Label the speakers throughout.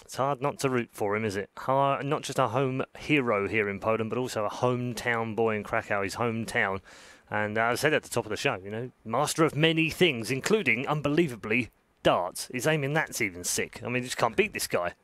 Speaker 1: It's hard not to root for him, is it? Not just a home hero here in Poland, but also a hometown boy in Krakow, his hometown. And I said at the top of the show, you know, master of many things, including, unbelievably, darts. His aiming that's even sick. I mean, you just can't beat this guy.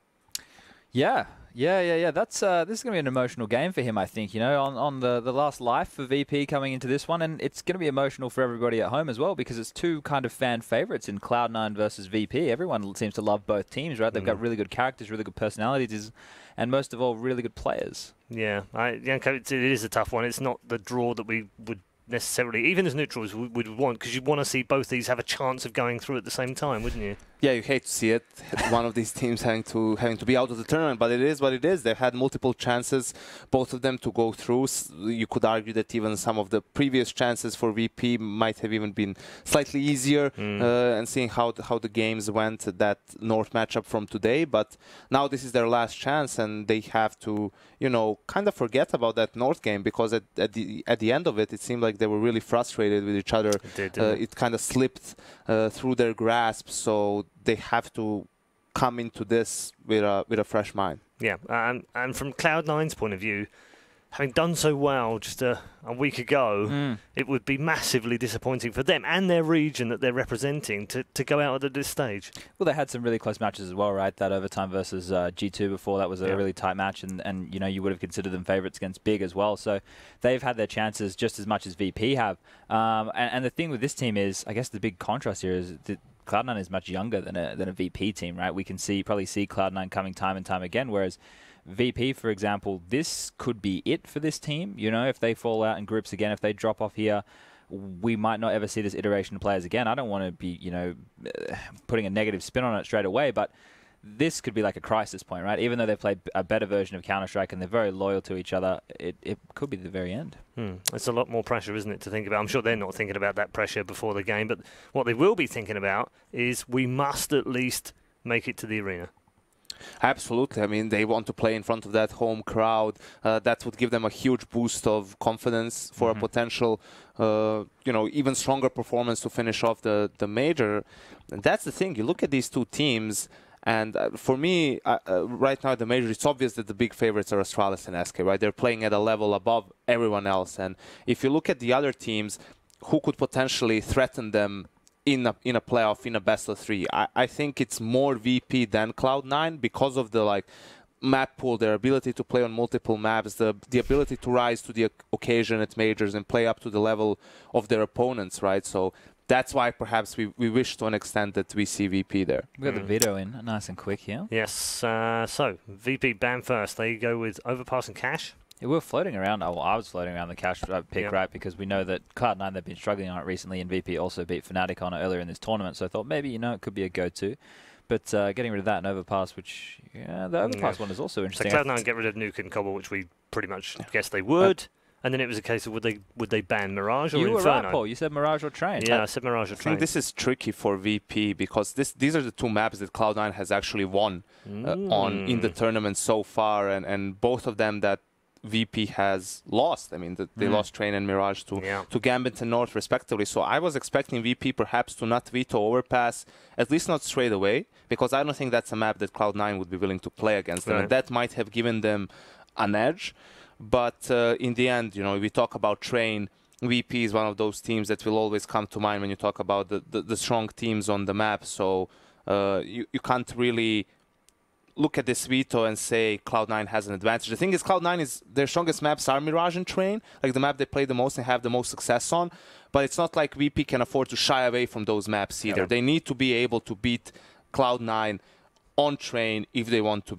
Speaker 2: Yeah. That's this is going to be an emotional game for him, I think. You know, on the last life for VP coming into this one, and it's going to be emotional for everybody at home as well because it's two kind of fan favorites in Cloud9 versus VP. Everyone seems to love both teams, right? They've got really good characters, really good personalities, and most of all, really good players.
Speaker 1: Yeah, it is a tough one. It's not the draw that we would necessarily, even as neutrals, would want, because you'd want to see both these have a chance of going through at the same time, wouldn't you?
Speaker 3: Yeah, you hate to see it. One of these teams having to be out of the tournament, but it is what it is. They've had multiple chances, both of them, to go through. You could argue that even some of the previous chances for VP might have even been slightly easier. And seeing how the games went, that North matchup from today. But now this is their last chance, and they have to, you know, kind of forget about that North game, because at the end of it, it seemed like they were really frustrated with each other. It kind of slipped through their grasp. So they have to come into this with a fresh mind.
Speaker 1: Yeah, and from Cloud9's point of view, having done so well just a week ago, it would be massively disappointing for them and their region that they're representing to go out at this stage.
Speaker 2: Well, they had some really close matches as well, right? That overtime versus G2 before, that was a really tight match, and you know, you would have considered them favourites against Big as well. So they've had their chances just as much as VP have. And the thing with this team is, I guess the big contrast here is that Cloud9 is much younger than a VP team, right? We can probably see Cloud9 coming time and time again, whereas VP, for example, this could be it for this team. You know, if they fall out in groups again, if they drop off here, we might not ever see this iteration of players again. I don't want to be, you know, putting a negative spin on it straight away, but this could be like a crisis point, right? Even though they've played a better version of Counter-Strike and they're very loyal to each other, it could be the very end.
Speaker 1: It's a lot more pressure, isn't it, to think about? I'm sure they're not thinking about that pressure before the game, but what they will be thinking about is we must at least make it to the arena.
Speaker 3: Absolutely. I mean, they want to play in front of that home crowd. That would give them a huge boost of confidence for a potential, you know, even stronger performance to finish off the major. And that's the thing. You look at these two teams, and for me, right now at the major, it's obvious that the big favorites are Astralis and SK, right? They're playing at a level above everyone else. And if you look at the other teams, who could potentially threaten them in a playoff, in a best of three, I think it's more VP than Cloud9 because of the map pool, their ability to play on multiple maps, the ability to rise to the occasion at majors and play up to the level of their opponents, right? So that's why perhaps we wish to an extent that we see VP there.
Speaker 2: We got the veto in nice and quick here.
Speaker 1: Yes, so VP ban first. They go with Overpass and Cash.
Speaker 2: Yeah, we're floating around. Well, I was floating around the Cash pick, right? Because we know that Cloud9, they've been struggling on it recently, and VP also beat Fnatic on it earlier in this tournament. So I thought maybe, you know, it could be a go-to. But getting rid of that and Overpass, which, the Overpass one is also interesting.
Speaker 1: So Cloud9 get rid of Nuke and Cobble, which we pretty much guessed they would. And then it was a case of would they ban Mirage or Inferno?
Speaker 2: You were right, Paul. You said Mirage or Train.
Speaker 1: Yeah, I said Mirage or Train.
Speaker 3: I think this is tricky for VP because these are the two maps that Cloud9 has actually won on in the tournament so far, and both of them that VP has lost. I mean, they lost Train and Mirage to Gambit and North respectively. So I was expecting VP perhaps to not veto Overpass, at least not straight away, because I don't think that's a map that Cloud9 would be willing to play against them. And that might have given them an edge. But in the end, you know, if we talk about Train, VP is one of those teams that will always come to mind when you talk about the strong teams on the map. So you can't really look at this veto and say Cloud9 has an advantage. The thing is, Cloud9 is their strongest maps are Mirage and Train, like the map they play the most and have the most success on. But it's not like VP can afford to shy away from those maps either. They need to be able to beat Cloud9 on Train if they want to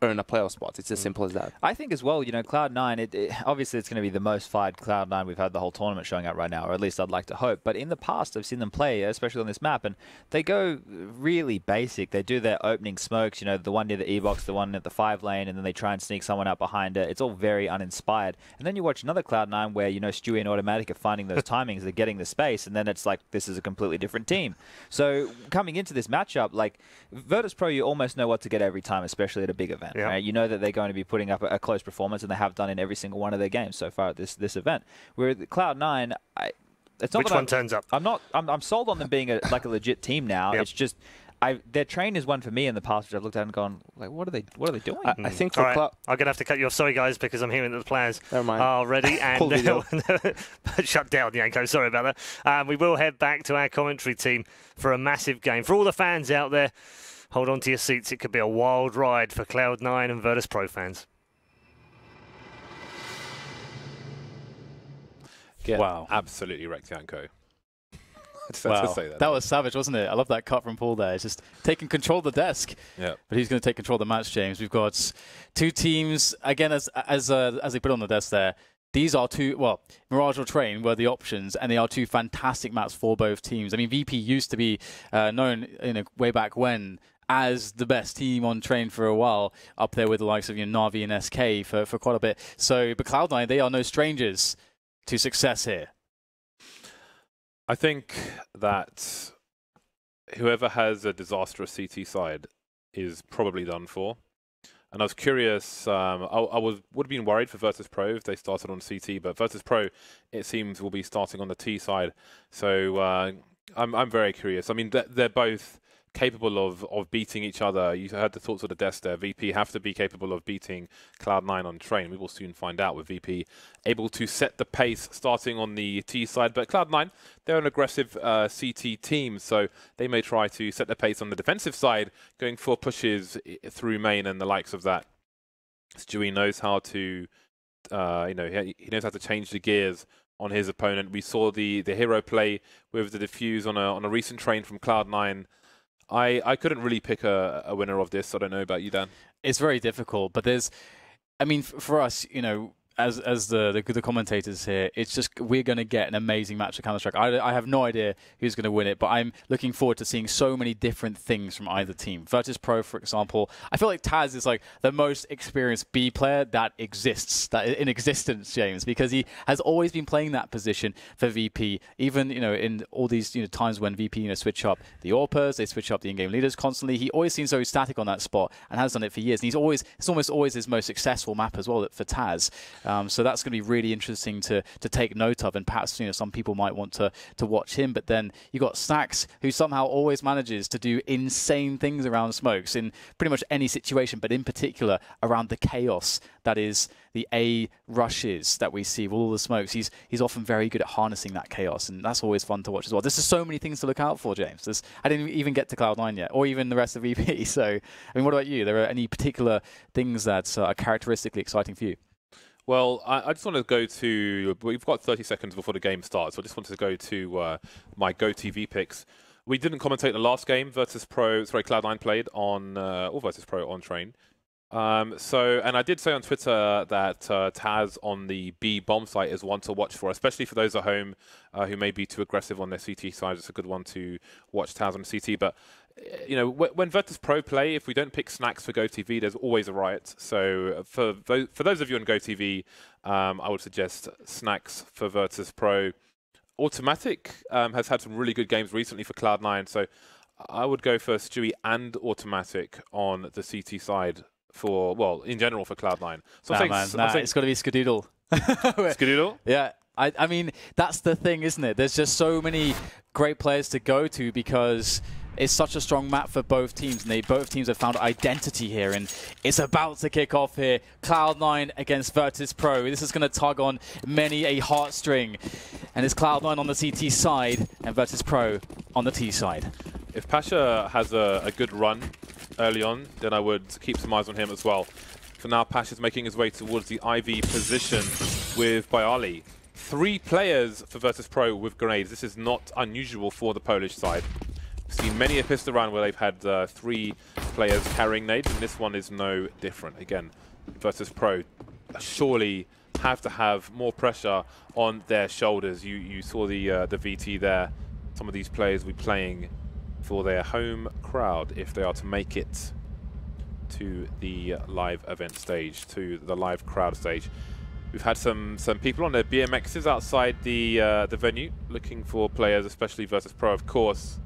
Speaker 3: earn a playoff spot. It's as simple as that.
Speaker 2: I think as well, you know, Cloud9, obviously it's going to be the most fired Cloud9 we've had the whole tournament showing up right now, or at least I'd like to hope. But in the past, I've seen them play, especially on this map, and they go really basic. They do their opening smokes, you know, the one near the E-box, the one at the 5 lane, and then they try and sneak someone out behind it. It's all very uninspired. And then you watch another Cloud9 where, you know, Stewie and Automatic are finding those timings, they're getting the space, and then it's like, this is a completely different team. So coming into this matchup, like, Virtus.pro, you almost know what to get every time, especially at a big event, right? You know that they're going to be putting up a close performance, and they have done in every single one of their games so far at this event. Where Cloud9, it's not
Speaker 1: which one turns up?
Speaker 2: I'm sold on them being like a legit team now. It's just their train is one for me in the past, which I've looked at and gone, like, what are they doing?
Speaker 3: I think for
Speaker 1: I'm going to have to cut you off. Sorry, guys, because I'm hearing that the players are ready and
Speaker 3: Cool
Speaker 1: shut down, Yanko. Sorry about that. We will head back to our commentary team for a massive game. For all the fans out there, hold on to your seats. It could be a wild ride for Cloud9 and Virtus.pro fans.
Speaker 4: Wow. Absolutely wrecked Yanko.
Speaker 5: Wow. That was savage, wasn't it? I love that cut from Paul there. It's just taking control of the desk.
Speaker 4: Yeah.
Speaker 5: But he's going to take control of the match, James. We've got two teams, again, as they put on the desk there. These are two, well, Mirage or Train were the options, and they are two fantastic maps for both teams. I mean, VP used to be known way back when as the best team on Train for a while, up there with the likes of Na'Vi and SK for quite a bit. So, but Cloud9, they are no strangers to success here.
Speaker 4: I think that whoever has a disastrous CT side is probably done for. And I was curious, I would have been worried for Virtus.pro if they started on CT, but Virtus.pro, it seems, will be starting on the T side. So I'm very curious. I mean, they're both capable of beating each other. You heard the thoughts of the desk there. VP have to be capable of beating Cloud9 on Train. We will soon find out with VP able to set the pace starting on the T side. But Cloud9, they're an aggressive CT team, so they may try to set the pace on the defensive side, going for pushes through main and the likes of that. Stewie knows how to, he knows how to change the gears on his opponent. We saw the hero play with the defuse on a recent Train from Cloud9. I couldn't really pick a winner of this. I don't know about you, Dan.
Speaker 5: It's very difficult, but there's, I mean, for us, as the commentators here, it's just we're going to get an amazing match of Counter-Strike. I have no idea who's going to win it, but I'm looking forward to seeing so many different things from either team. Virtus.pro, for example, I feel like Taz is like the most experienced B player that exists, in existence, James, because he has always been playing that position for VP. Even in all these times when VP switch up the AWPers, they switch up the in-game leaders constantly. He always seems so static on that spot and has done it for years. And it's almost always his most successful map as well for Taz. So that's going to be really interesting to take note of, and perhaps some people might want to watch him. But then you got Snacks, who somehow always manages to do insane things around smokes in pretty much any situation, but in particular around the chaos that is the A rushes that we see with all the smokes. He's often very good at harnessing that chaos, and that's always fun to watch as well. There's just so many things to look out for, James. I didn't even get to Cloud9 yet, or even the rest of VP. So, I mean, what about you? There are any particular things that are characteristically exciting for you?
Speaker 4: Well, I just want to go to, we've got 30 seconds before the game starts, so I just wanted to go to my GoTV picks. We didn't commentate the last game, Cloud9 played on, or Virtus.pro on Train. And I did say on Twitter that Taz on the B bomb site is one to watch for, especially for those at home who may be too aggressive on their CT side. It's a good one to watch Taz on CT, but when Virtus.pro play, if we don't pick Snacks for GoTV, there's always a riot. So for those of you on GoTV, I would suggest Snacks for Virtus.pro. Automatic has had some really good games recently for Cloud9, so I would go for Stewie and Automatic on the CT side in general for Cloud9. So
Speaker 5: it's got to be Skadoodle.
Speaker 4: Skadoodle?
Speaker 5: Yeah. I mean, that's the thing, isn't it? There's just so many great players to go to because it's such a strong map for both teams, and both teams have found identity here, and it's about to kick off here. Cloud9 against Virtus.pro. This is going to tug on many a heartstring, and it's Cloud9 on the CT side and Virtus.pro on the T side.
Speaker 4: If Pasha has a good run early on, then I would keep some eyes on him as well. For now, Pasha's making his way towards the IV position with Bayali. 3 players for Virtus.pro with grenades. This is not unusual for the Polish side. We've seen many a pistol round where they've had 3 players carrying nades, and this one is no different. Again, Virtus.pro surely have to have more pressure on their shoulders. You saw the VT there. Some of these players will be playing for their home crowd if they are to make it to the live event stage, to the live crowd stage. We've had some people on their BMXs outside the venue looking for players, especially Virtus.pro, of course.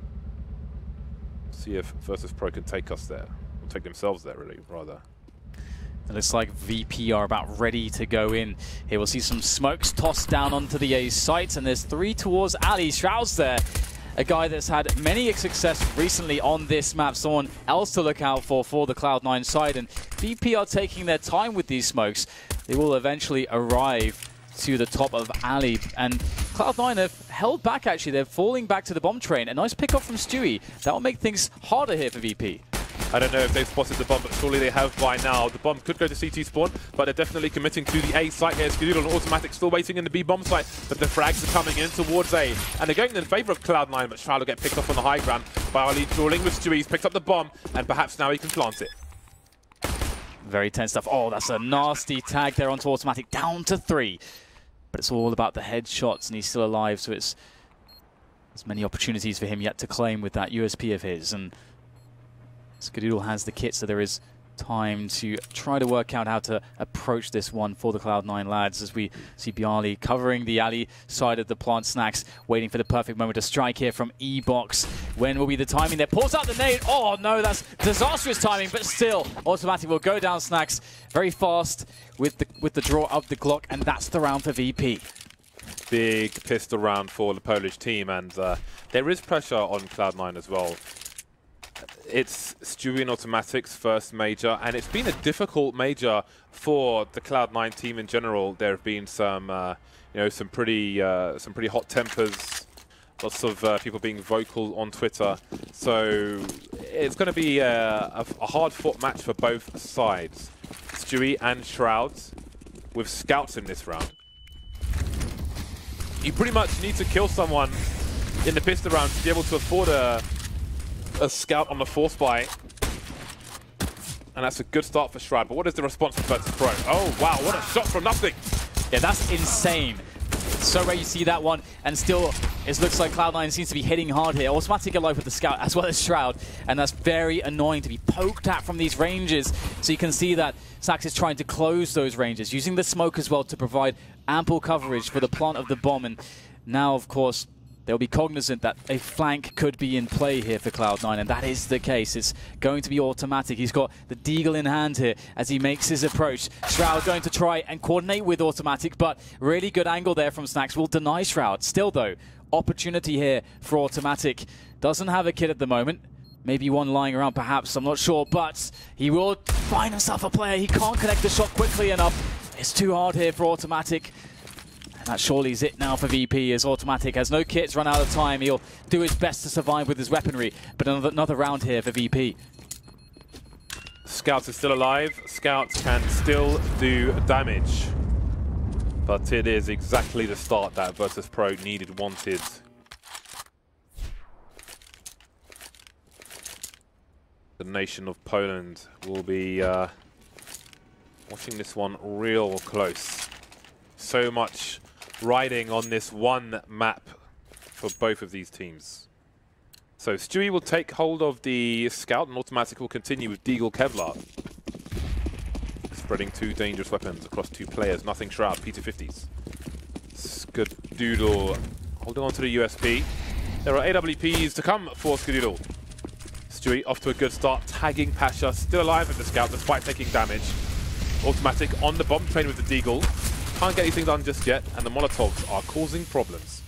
Speaker 4: See if Virtus.pro can take us there, or take themselves there, really, rather.
Speaker 5: It looks like VP are about ready to go in. Here we'll see some smokes tossed down onto the A site, and there's 3 towards Ali. Shrouds there. a guy that's had many success recently on this map, someone else to look out for the Cloud9 side. And VP are taking their time with these smokes. They will eventually arrive to the top of alley, and Cloud9 have held back actually. They're falling back to the bomb train. A nice pick up from Stewie. That will make things harder here for VP.
Speaker 4: I don't know if they've spotted the bomb, but surely they have by now. The bomb could go to CT spawn, but they're definitely committing to the A site here. Skadoodle and Automatic still waiting in the B bomb site, but the frags are coming in towards A. And they're going in favour of Cloud9, but Shroud will get picked up on the high ground. Barley dueling with Stewie. He's picked up the bomb, and perhaps now he can plant it.
Speaker 5: Very tense stuff. Oh, that's a nasty tag there onto Automatic, down to 3. But it's all about the headshots, and he's still alive, so it's there's many opportunities for him yet to claim with that USP of his. And Skadoodle has the kit, so there is time to try to work out how to approach this one for the Cloud9 lads, as we see Bialy covering the alley side of the plant. Snax waiting for the perfect moment to strike here from E-Box. When will be the timing there? Pulls out the nade. Oh no, that's disastrous timing, but still Automatic will go down Snax very fast with the draw of the Glock, and that's the round for VP.
Speaker 4: Big pistol round for the Polish team, and there is pressure on Cloud9 as well. It's Stewie and Automatic's first major, and it's been a difficult major for the Cloud9 team in general. There have been some, some pretty hot tempers, lots of people being vocal on Twitter. So it's going to be a hard-fought match for both sides. Stewie and Shroud with scouts in this round. You pretty much need to kill someone in the pistol round to be able to afford a scout on the force buy, and that's a good start for Shroud. But what is the response from Virtus.pro? Oh wow, what a shot from nothing!
Speaker 5: Yeah, that's insane. So rare you see that one, and still it looks like Cloud9 seems to be hitting hard here. Automatic alive with the scout as well as Shroud, and that's very annoying to be poked at from these ranges. So you can see that Snax is trying to close those ranges, using the smoke as well to provide ample coverage for the plant of the bomb. And now, of course, they'll be cognizant that a flank could be in play here for Cloud9, and that is the case. It's going to be Automatic. He's got the Deagle in hand here as he makes his approach. Shroud going to try and coordinate with Automatic, but really good angle there from Snax will deny Shroud. Still, though, opportunity here for Automatic. Doesn't have a kit at the moment. Maybe one lying around, perhaps. I'm not sure, but he will find himself a player. He can't connect the shot quickly enough. It's too hard here for Automatic. And that surely is it now for VP, as Automatic has no kits, run out of time. He'll do his best to survive with his weaponry, but another round here for VP.
Speaker 4: Scouts are still alive. Scouts can still do damage. But it is exactly the start that Virtus.pro needed, wanted. The nation of Poland will be watching this one real close. So much riding on this one map for both of these teams. So Stewie will take hold of the scout, and Automatic will continue with Deagle Kevlar. Spreading two dangerous weapons across two players. Nothing Shroud, P250s. Skadoodle holding on to the USP. There are AWPs to come for Skadoodle. Stewie off to a good start, tagging Pasha, still alive with the scout despite taking damage. Automatic on the bomb train with the Deagle. Can't get anything done just yet, and the Molotovs are causing problems.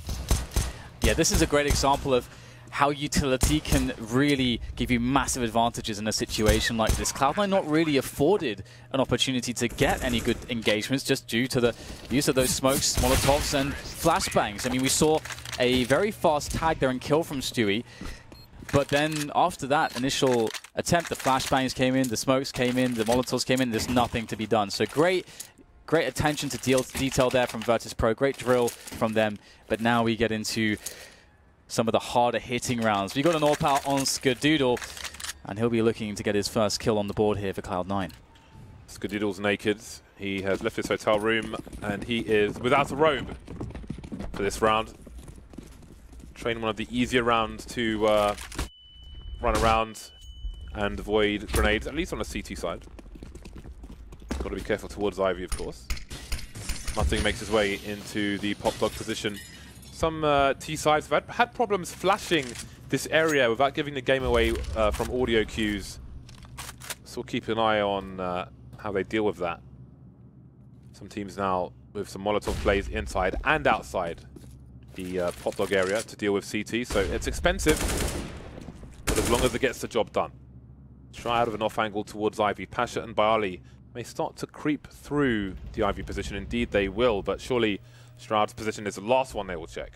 Speaker 5: Yeah, this is a great example of how utility can really give you massive advantages in a situation like this. Cloud9 not really afforded an opportunity to get any good engagements just due to the use of those smokes, Molotovs, and flashbangs. I mean, we saw a very fast tag there and kill from Stewie, but then after that initial attempt, the flashbangs came in, the smokes came in, the Molotovs came in, there's nothing to be done. So great attention to detail there from Virtus.pro, great drill from them, but now we get into some of the harder hitting rounds. We've got an AWP on Skadoodle, and he'll be looking to get his first kill on the board here for Cloud9.
Speaker 4: Skadoodle's naked. He has left his hotel room, and he is without a robe for this round. Train one of the easier rounds to run around and avoid grenades, at least on the CT side. Got to be careful towards Ivy, of course. Nothing makes his way into the pop dog position. Some T sides have had problems flashing this area without giving the game away from audio cues. So we'll keep an eye on how they deal with that. Some teams now with some Molotov plays inside and outside. the Pop Dog area to deal with CT, so it's expensive, but as long as it gets the job done. Try out of an off angle towards Ivy. Pasha and Bali may start to creep through the Ivy position. Indeed they will, but surely Shroud's position is the last one they will check.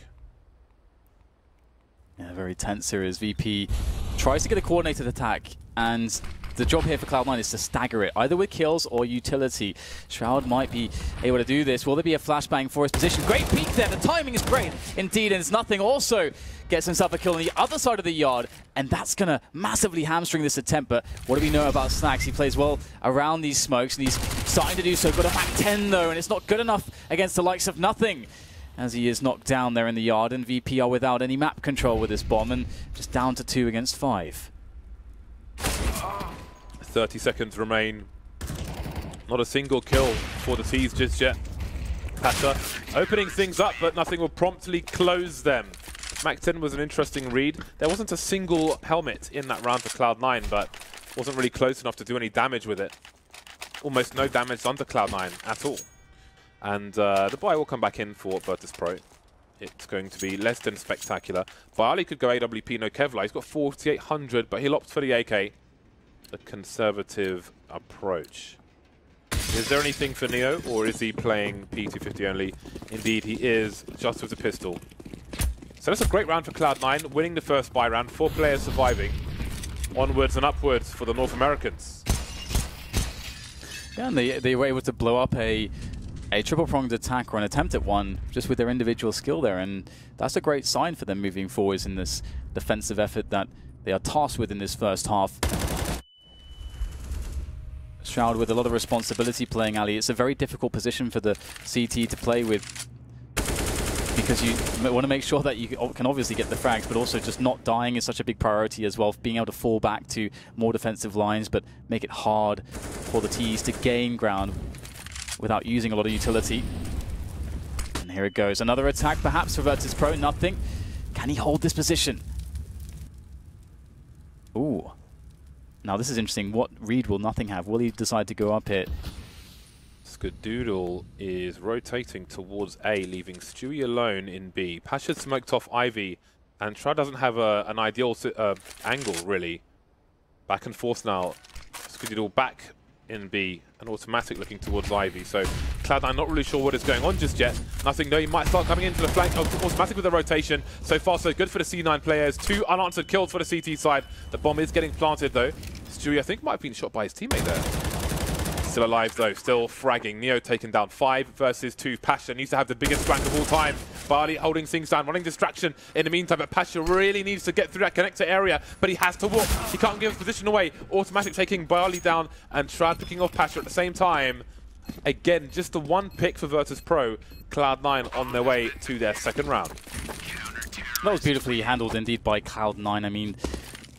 Speaker 5: Yeah, very tense here as VP tries to get a coordinated attack, and the job here for Cloud9 is to stagger it, either with kills or utility. Shroud might be able to do this. Will there be a flashbang for his position? Great peek there. The timing is great indeed, and it's nothing. Also gets himself a kill on the other side of the yard, and that's going to massively hamstring this attempt. But what do we know about Snacks? He plays well around these smokes, and he's starting to do so. Got a back 10 though, and it's not good enough against the likes of Nothing, as he is knocked down there in the yard, and VP are without any map control with this bomb, and just down to 2 against 5.
Speaker 4: 30 seconds remain. Not a single kill for the T's just yet. Pasha opening things up, but Nothing will promptly close them. Mac 10 was an interesting read. There wasn't a single helmet in that round for Cloud9, but wasn't really close enough to do any damage with it. Almost no damage under Cloud9 at all. And the buy will come back in for Virtus.pro. It's going to be less than spectacular. Bali could go AWP, no Kevlar. He's got 4,800, but he'll opt for the AK. The conservative approach. Is there anything for Neo, or is he playing P250 only? Indeed, he is, just with the pistol. So that's a great round for Cloud9, winning the first buy round, 4 players surviving. Onwards and upwards for the North Americans.
Speaker 5: Yeah, and they were able to blow up a triple-pronged attack, or an attempt at one, just with their individual skill there, and that's a great sign for them moving forwards in this defensive effort that they are tasked with in this first half. Shroud with a lot of responsibility playing Ali. It's a very difficult position for the CT to play with, because you want to make sure that you can obviously get the frags, but also just not dying is such a big priority as well, being able to fall back to more defensive lines, but make it hard for the T's to gain ground without using a lot of utility. And here it goes. Another attack perhaps for Virtus.pro. Nothing. Can he hold this position? Ooh. Now this is interesting. What read will Nothing have? Will he decide to go up here?
Speaker 4: Skadoodle is rotating towards A, leaving Stewie alone in B. Pasha smoked off Ivy, and Shroud doesn't have an ideal angle, really. Back and forth now. Skadoodle back in B, and Automatic looking towards Ivy. So Cloud9 not really sure what is going on just yet. Nothing, though, he might start coming into the flank. Automatic with the rotation. So far, so good for the C9 players. 2 unanswered kills for the CT side. The bomb is getting planted, though. Stewie, I think, might have been shot by his teammate there. Still alive, though. Still fragging. Neo taken down. 5 versus 2. Pasha needs to have the biggest flank of all time. Bali holding things down, running distraction in the meantime, but Pasha really needs to get through that connector area, but he has to walk. He can't give his position away. Automatic taking Bali down, and Shroud picking off Pasha at the same time. Again, just the one pick for Virtus.pro. Cloud9 on their way to their second round.
Speaker 5: That was beautifully handled indeed by Cloud9. I mean,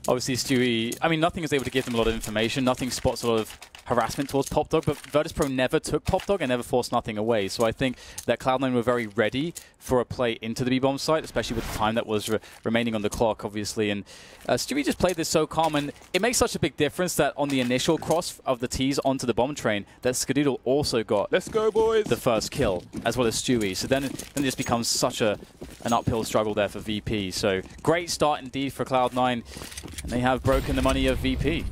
Speaker 5: obviously Stewie, Nothing is able to give them a lot of information. Nothing spots a lot of harassment towards Pop Dog, but Virtus.pro never took Pop Dog and never forced Nothing away. So I think that Cloud9 were very ready for a play into the B-bomb site, especially with the time that was remaining on the clock, obviously. And Stewie just played this so calm, and it makes such a big difference that on the initial cross of the T's onto the bomb train, that Skadoodle also got
Speaker 4: Let's go, boys.
Speaker 5: The first kill, as well as Stewie. So then it just becomes such an uphill struggle there for VP. So great start indeed for Cloud9, and they have broken the money of VP.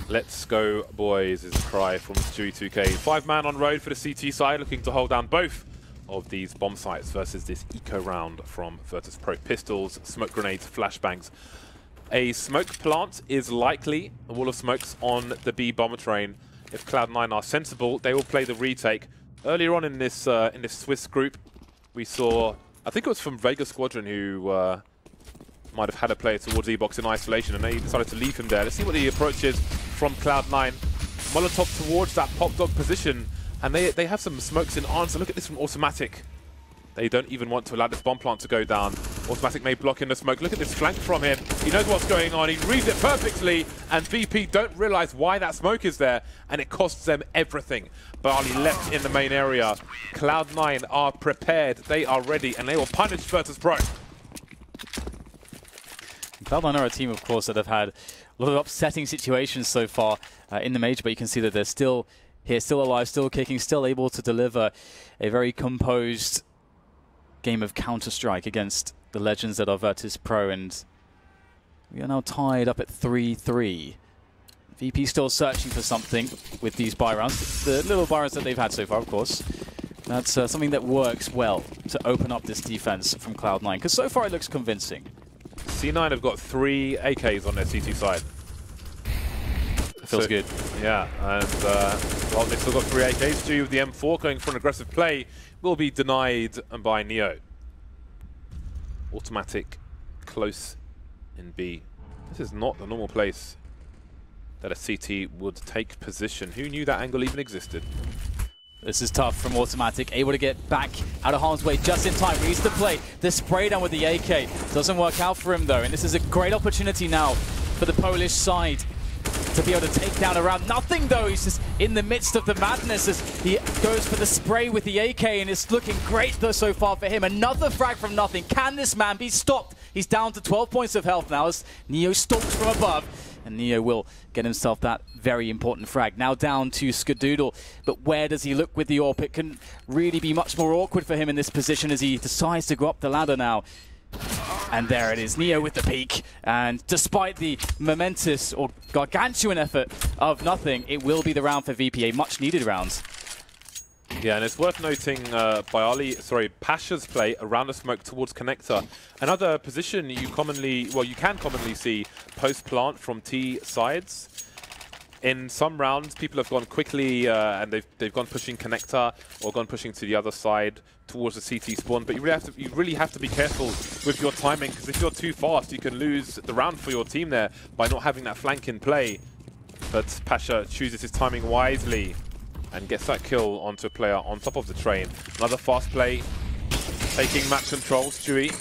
Speaker 4: Let's go, boys, is the cry from Stewie 2K. 5-man on road for the CT side, looking to hold down both of these bomb sites versus this eco round from Virtus.pro. Pistols, smoke grenades, flashbangs. A smoke plant is likely, a wall of smokes on the B bomber train. If Cloud9 are sensible, they will play the retake. Earlier on in this Swiss group, we saw, I think it was from Vega Squadron, who might have had a player towards E-Box in isolation, and they decided to leave him there. Let's see what the approach is from Cloud9. Molotov towards that Pop Dog position, and they have some smokes in answer. Look at this from Automatic. They don't even want to allow this bomb plant to go down. Automatic may block in the smoke. Look at this flank from him. He knows what's going on. He reads it perfectly, and VP don't realize why that smoke is there, and it costs them everything. Bali left in the main area. Cloud9 are prepared. They are ready, and they will punish Virtus.pro.
Speaker 5: Cloud9 are a team, of course, that have had a lot of upsetting situations so far in the major, but you can see that they're still here, still alive, still kicking, still able to deliver a very composed game of Counter-Strike against the legends that are Virtus.pro, and we are now tied up at 3-3. VP still searching for something with these buy rounds. The little buy rounds that they've had so far, of course. That's something that works well to open up this defense from Cloud9, because so far it looks convincing.
Speaker 4: C9 have got 3 AKs on their CT side.
Speaker 5: Feels good.
Speaker 4: Yeah, and well, they've still got 3 AKs. Stewie with the M4 going for an aggressive play will be denied by Neo. Automatic close in B. This is not the normal place that a CT would take position. Who knew that angle even existed?
Speaker 5: This is tough from Automatic, able to get back out of harm's way just in time. Reads the play, the spray down with the AK. Doesn't work out for him though, and this is a great opportunity now for the Polish side to be able to take down a round. Nothing though, he's just in the midst of the madness as he goes for the spray with the AK, and it's looking great though so far for him. Another frag from nothing. Can this man be stopped? He's down to 12 points of health now as Neo stalks from above. And Neo will get himself that very important frag. Now down to Skadoodle, but where does he look with the AWP? It can really be much more awkward for him in this position as he decides to go up the ladder now. And there it is, Neo with the peak. And despite the momentous or gargantuan effort of nothing, it will be the round for VP, a much needed round.
Speaker 4: Yeah, and it's worth noting Pasha's play around the smoke towards connector. Another position you can commonly see post-plant from T sides. In some rounds, people have gone quickly and they've gone pushing connector or gone pushing to the other side towards the CT spawn. But you really have to be careful with your timing, because if you're too fast, you can lose the round for your team there by not having that flank in play. But Pasha chooses his timing wisely and gets that kill onto a player on top of the train. Another fast play, taking map control. Stewie,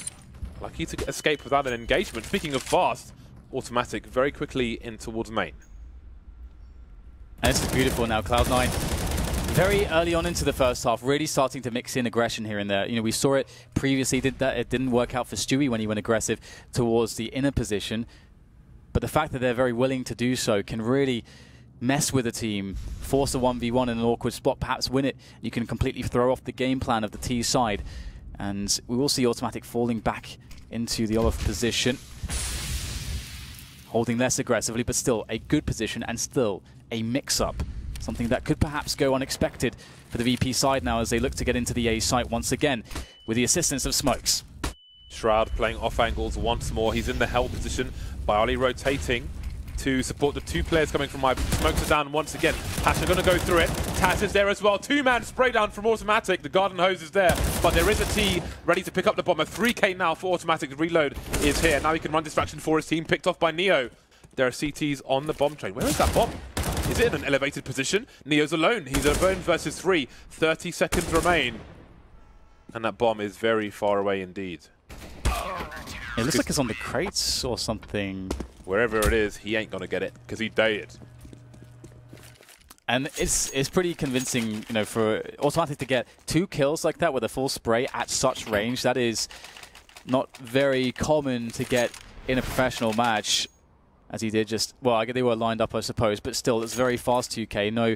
Speaker 4: lucky to escape without an engagement. Speaking of fast, Automatic very quickly in towards main.
Speaker 5: And this is beautiful now, Cloud9. Very early on into the first half, really starting to mix in aggression here and there. You know, we saw it previously, it didn't work out for Stewie when he went aggressive towards the inner position. But the fact that they're very willing to do so can really mess with a team, force a 1v1 in an awkward spot, perhaps win it. You can completely throw off the game plan of the T side. And we will see Automatic falling back into the Olaf position. Holding less aggressively, but still a good position and still a mix-up. Something that could perhaps go unexpected for the VP side now as they look to get into the A site once again with the assistance of Smokes.
Speaker 4: Shroud playing off angles once more. He's in the hell position. Bialy rotating to support the 2 players coming from my. Smokes are down once again. Pasha going to go through it. Taz is there as well. 2-man spray down from Automatic. The garden hose is there, but there is a T ready to pick up the bomb. A 3K now for Automatic. Reload is here. Now he can run distraction for his team. Picked off by Neo. There are CTs on the bomb train. Where is that bomb? Is it in an elevated position? Neo's alone. He's alone versus 3. 30 seconds remain. And that bomb is very far away indeed.
Speaker 5: It looks like it's on the crates or something.
Speaker 4: Wherever it is, he ain't gonna get it because he died.
Speaker 5: And it's pretty convincing, you know, for Automatic to get 2 kills like that with a full spray at such range. That is not very common to get in a professional match, as he did just, well, they were lined up, I suppose, but still, it's very fast 2K. No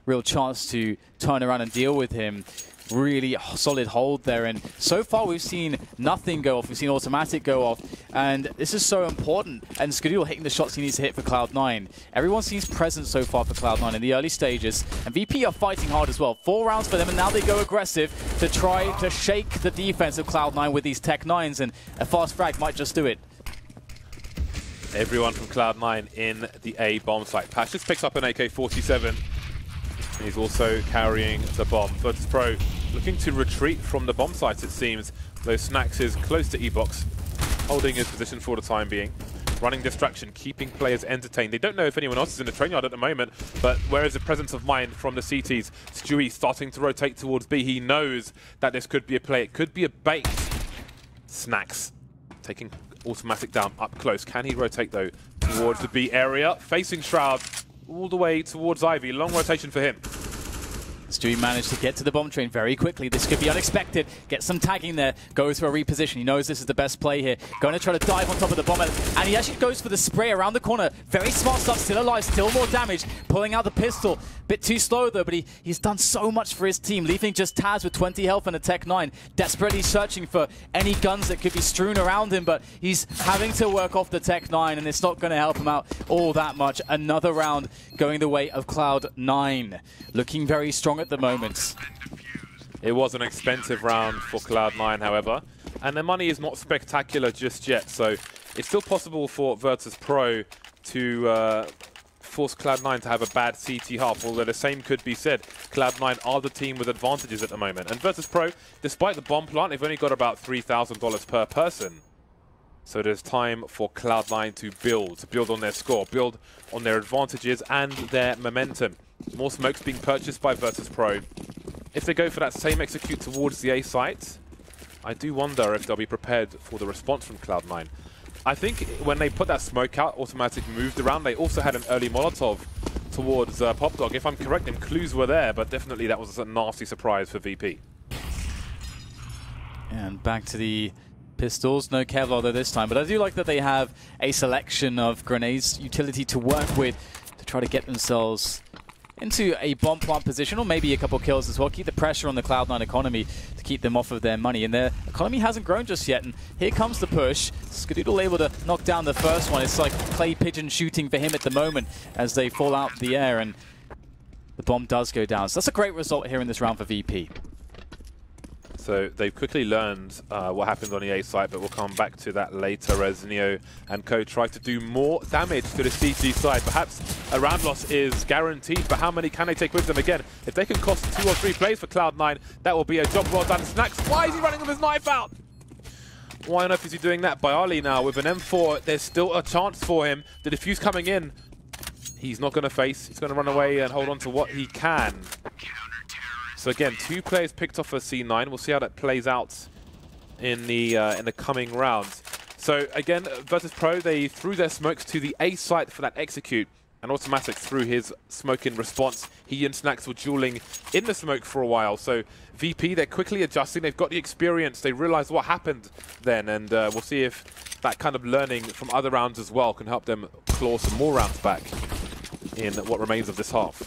Speaker 5: real chance to turn around and deal with him. Really solid hold there, and so far we've seen nothing go off. We've seen Automatic go off, and this is so important. And Skadoodle hitting the shots he needs to hit for Cloud9. Everyone seems present so far for Cloud9 in the early stages, and VP are fighting hard as well. 4 rounds for them, and now they go aggressive to try to shake the defense of Cloud9 with these Tech 9s, and a fast frag might just do it.
Speaker 4: Everyone from Cloud9 in the A bomb site. Pash just picks up an AK-47. And he's also carrying the bomb. Virtus.pro looking to retreat from the bomb site, it seems. Though Snacks is close to E-Box, holding his position for the time being. Running distraction, keeping players entertained. They don't know if anyone else is in the train yard at the moment, but where is the presence of mind from the CTs? Stewie starting to rotate towards B. He knows that this could be a play. It could be a bait. Snacks taking Automatic down up close. Can he rotate, though, towards the B area? Facing Shroud all the way towards Ivy. Long rotation for him.
Speaker 5: Stewie managed to get to the bomb train very quickly. This could be unexpected. Get some tagging there. Goes for a reposition. He knows this is the best play here. Going to try to dive on top of the bomb. And he actually goes for the spray around the corner. Very smart stuff. Still alive. Still more damage. Pulling out the pistol. Bit too slow though, but he's done so much for his team. Leaving just Taz with 20 health and a Tech 9. Desperately searching for any guns that could be strewn around him, but he's having to work off the Tech 9, and it's not going to help him out all that much. Another round going the way of Cloud9. Looking very strong at the moment.
Speaker 4: It was an expensive round for Cloud9, however, and their money is not spectacular just yet, so it's still possible for Virtus.pro to force Cloud9 to have a bad CT half, although the same could be said. Cloud9 are the team with advantages at the moment, and Virtus.pro, despite the bomb plant, they've only got about $3,000 per person. So there's time for Cloud9 to build on their score, build on their advantages and their momentum. More smokes being purchased by Virtus.pro. If they go for that same execute towards the A site, I do wonder if they'll be prepared for the response from Cloud9. I think when they put that smoke out, Automatic moved around. They also had an early Molotov towards Popdog. If I'm correct, then clues were there, but definitely that was a nasty surprise for VP.
Speaker 5: And back to the pistols. No Kevlar though this time, but I do like that they have a selection of grenades utility to work with to try to get themselves into a bomb plant position, or maybe a couple kills as well. Keep the pressure on the Cloud9 economy to keep them off of their money. And their economy hasn't grown just yet. And here comes the push. Skadoodle able to knock down the first one. It's like clay pigeon shooting for him at the moment as they fall out of the air. And the bomb does go down. So that's a great result here in this round for VP.
Speaker 4: So they've quickly learned what happened on the A site, but we'll come back to that later as Neo and Co try to do more damage to the CT side. Perhaps a round loss is guaranteed, but how many can they take with them again? If they can cost 2 or 3 plays for Cloud9, that will be a job well done. Snacks, why is he running with his knife out? Why on earth is he doing that? Bayali now with an M4, there's still a chance for him. The defuse coming in, he's not going to face, he's going to run away and hold on to what he can. So again, 2 players picked off for C9. We'll see how that plays out in the coming rounds. So again, Virtus.pro, they threw their smokes to the A site for that execute, and Automatic threw his smoke in response. He and Snacks were dueling in the smoke for a while. So VP, they're quickly adjusting. They've got the experience. They realized what happened then, and we'll see if that kind of learning from other rounds as well can help them claw some more rounds back in what remains of this half.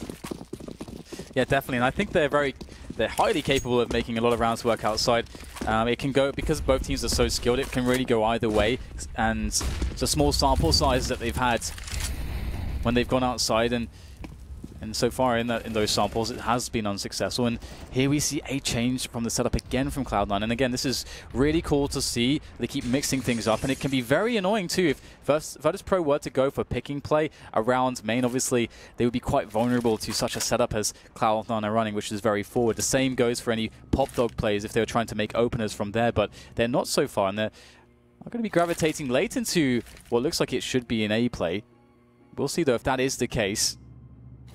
Speaker 5: Yeah, definitely, and I think they're highly capable of making a lot of rounds work outside. It can go, because both teams are so skilled, it can really go either way, and it's a small sample size that they've had when they've gone outside, and so far in those samples it has been unsuccessful. And here we see a change from the setup again from Cloud9, and again this is really cool to see. They keep mixing things up, and it can be very annoying too if Virtus.pro were to go for picking play around main. Obviously they would be quite vulnerable to such a setup as Cloud9 are running, which is very forward. The same goes for any Popdog plays if they were trying to make openers from there, but they're not so far, and they're going to be gravitating late into what looks like it should be an A play. We'll see though if that is the case.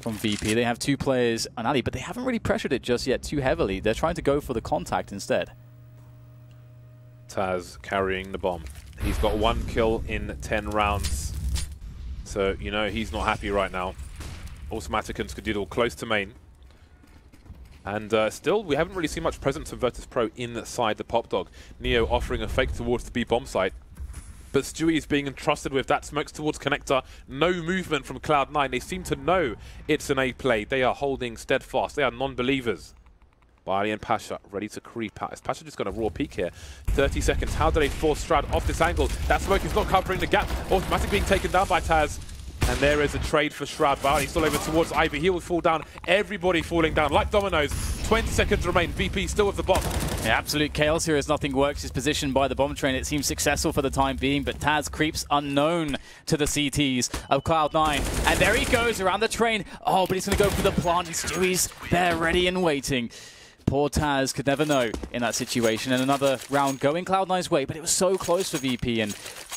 Speaker 5: From VP, they have 2 players on alley, but they haven't really pressured it just yet too heavily. They're trying to go for the contact instead.
Speaker 4: Taz carrying the bomb. He's got 1 kill in 10 rounds. So, you know, he's not happy right now. Automatic and Skadoodle close to main. And still, we haven't really seen much presence from Virtus.pro inside the Popdog. Neo offering a fake towards the B bomb site. But Stewie is being entrusted with that. Smokes towards connector. No movement from Cloud9. They seem to know it's an A play. They are holding steadfast. They are non-believers. Bali and Pasha ready to creep out. Is Pasha just going to raw peek here? 30 seconds. How do they force Strad off this angle? That smoke is not covering the gap. Automatic being taken down by Taz. And there is a trade for Shroud. Bali still over towards Ivy. He will fall down. Everybody falling down like dominoes. 20 seconds remain. VP still with the bomb.
Speaker 5: Yeah, absolute chaos here as nothing works. His position by the bomb train, it seems successful for the time being, but Taz creeps unknown to the CTs of Cloud9. And there he goes around the train. Oh, but he's going to go for the plant. And Stewie's there ready and waiting. Poor Taz could never know in that situation. And another round going Cloud9's way, but it was so close for VP. And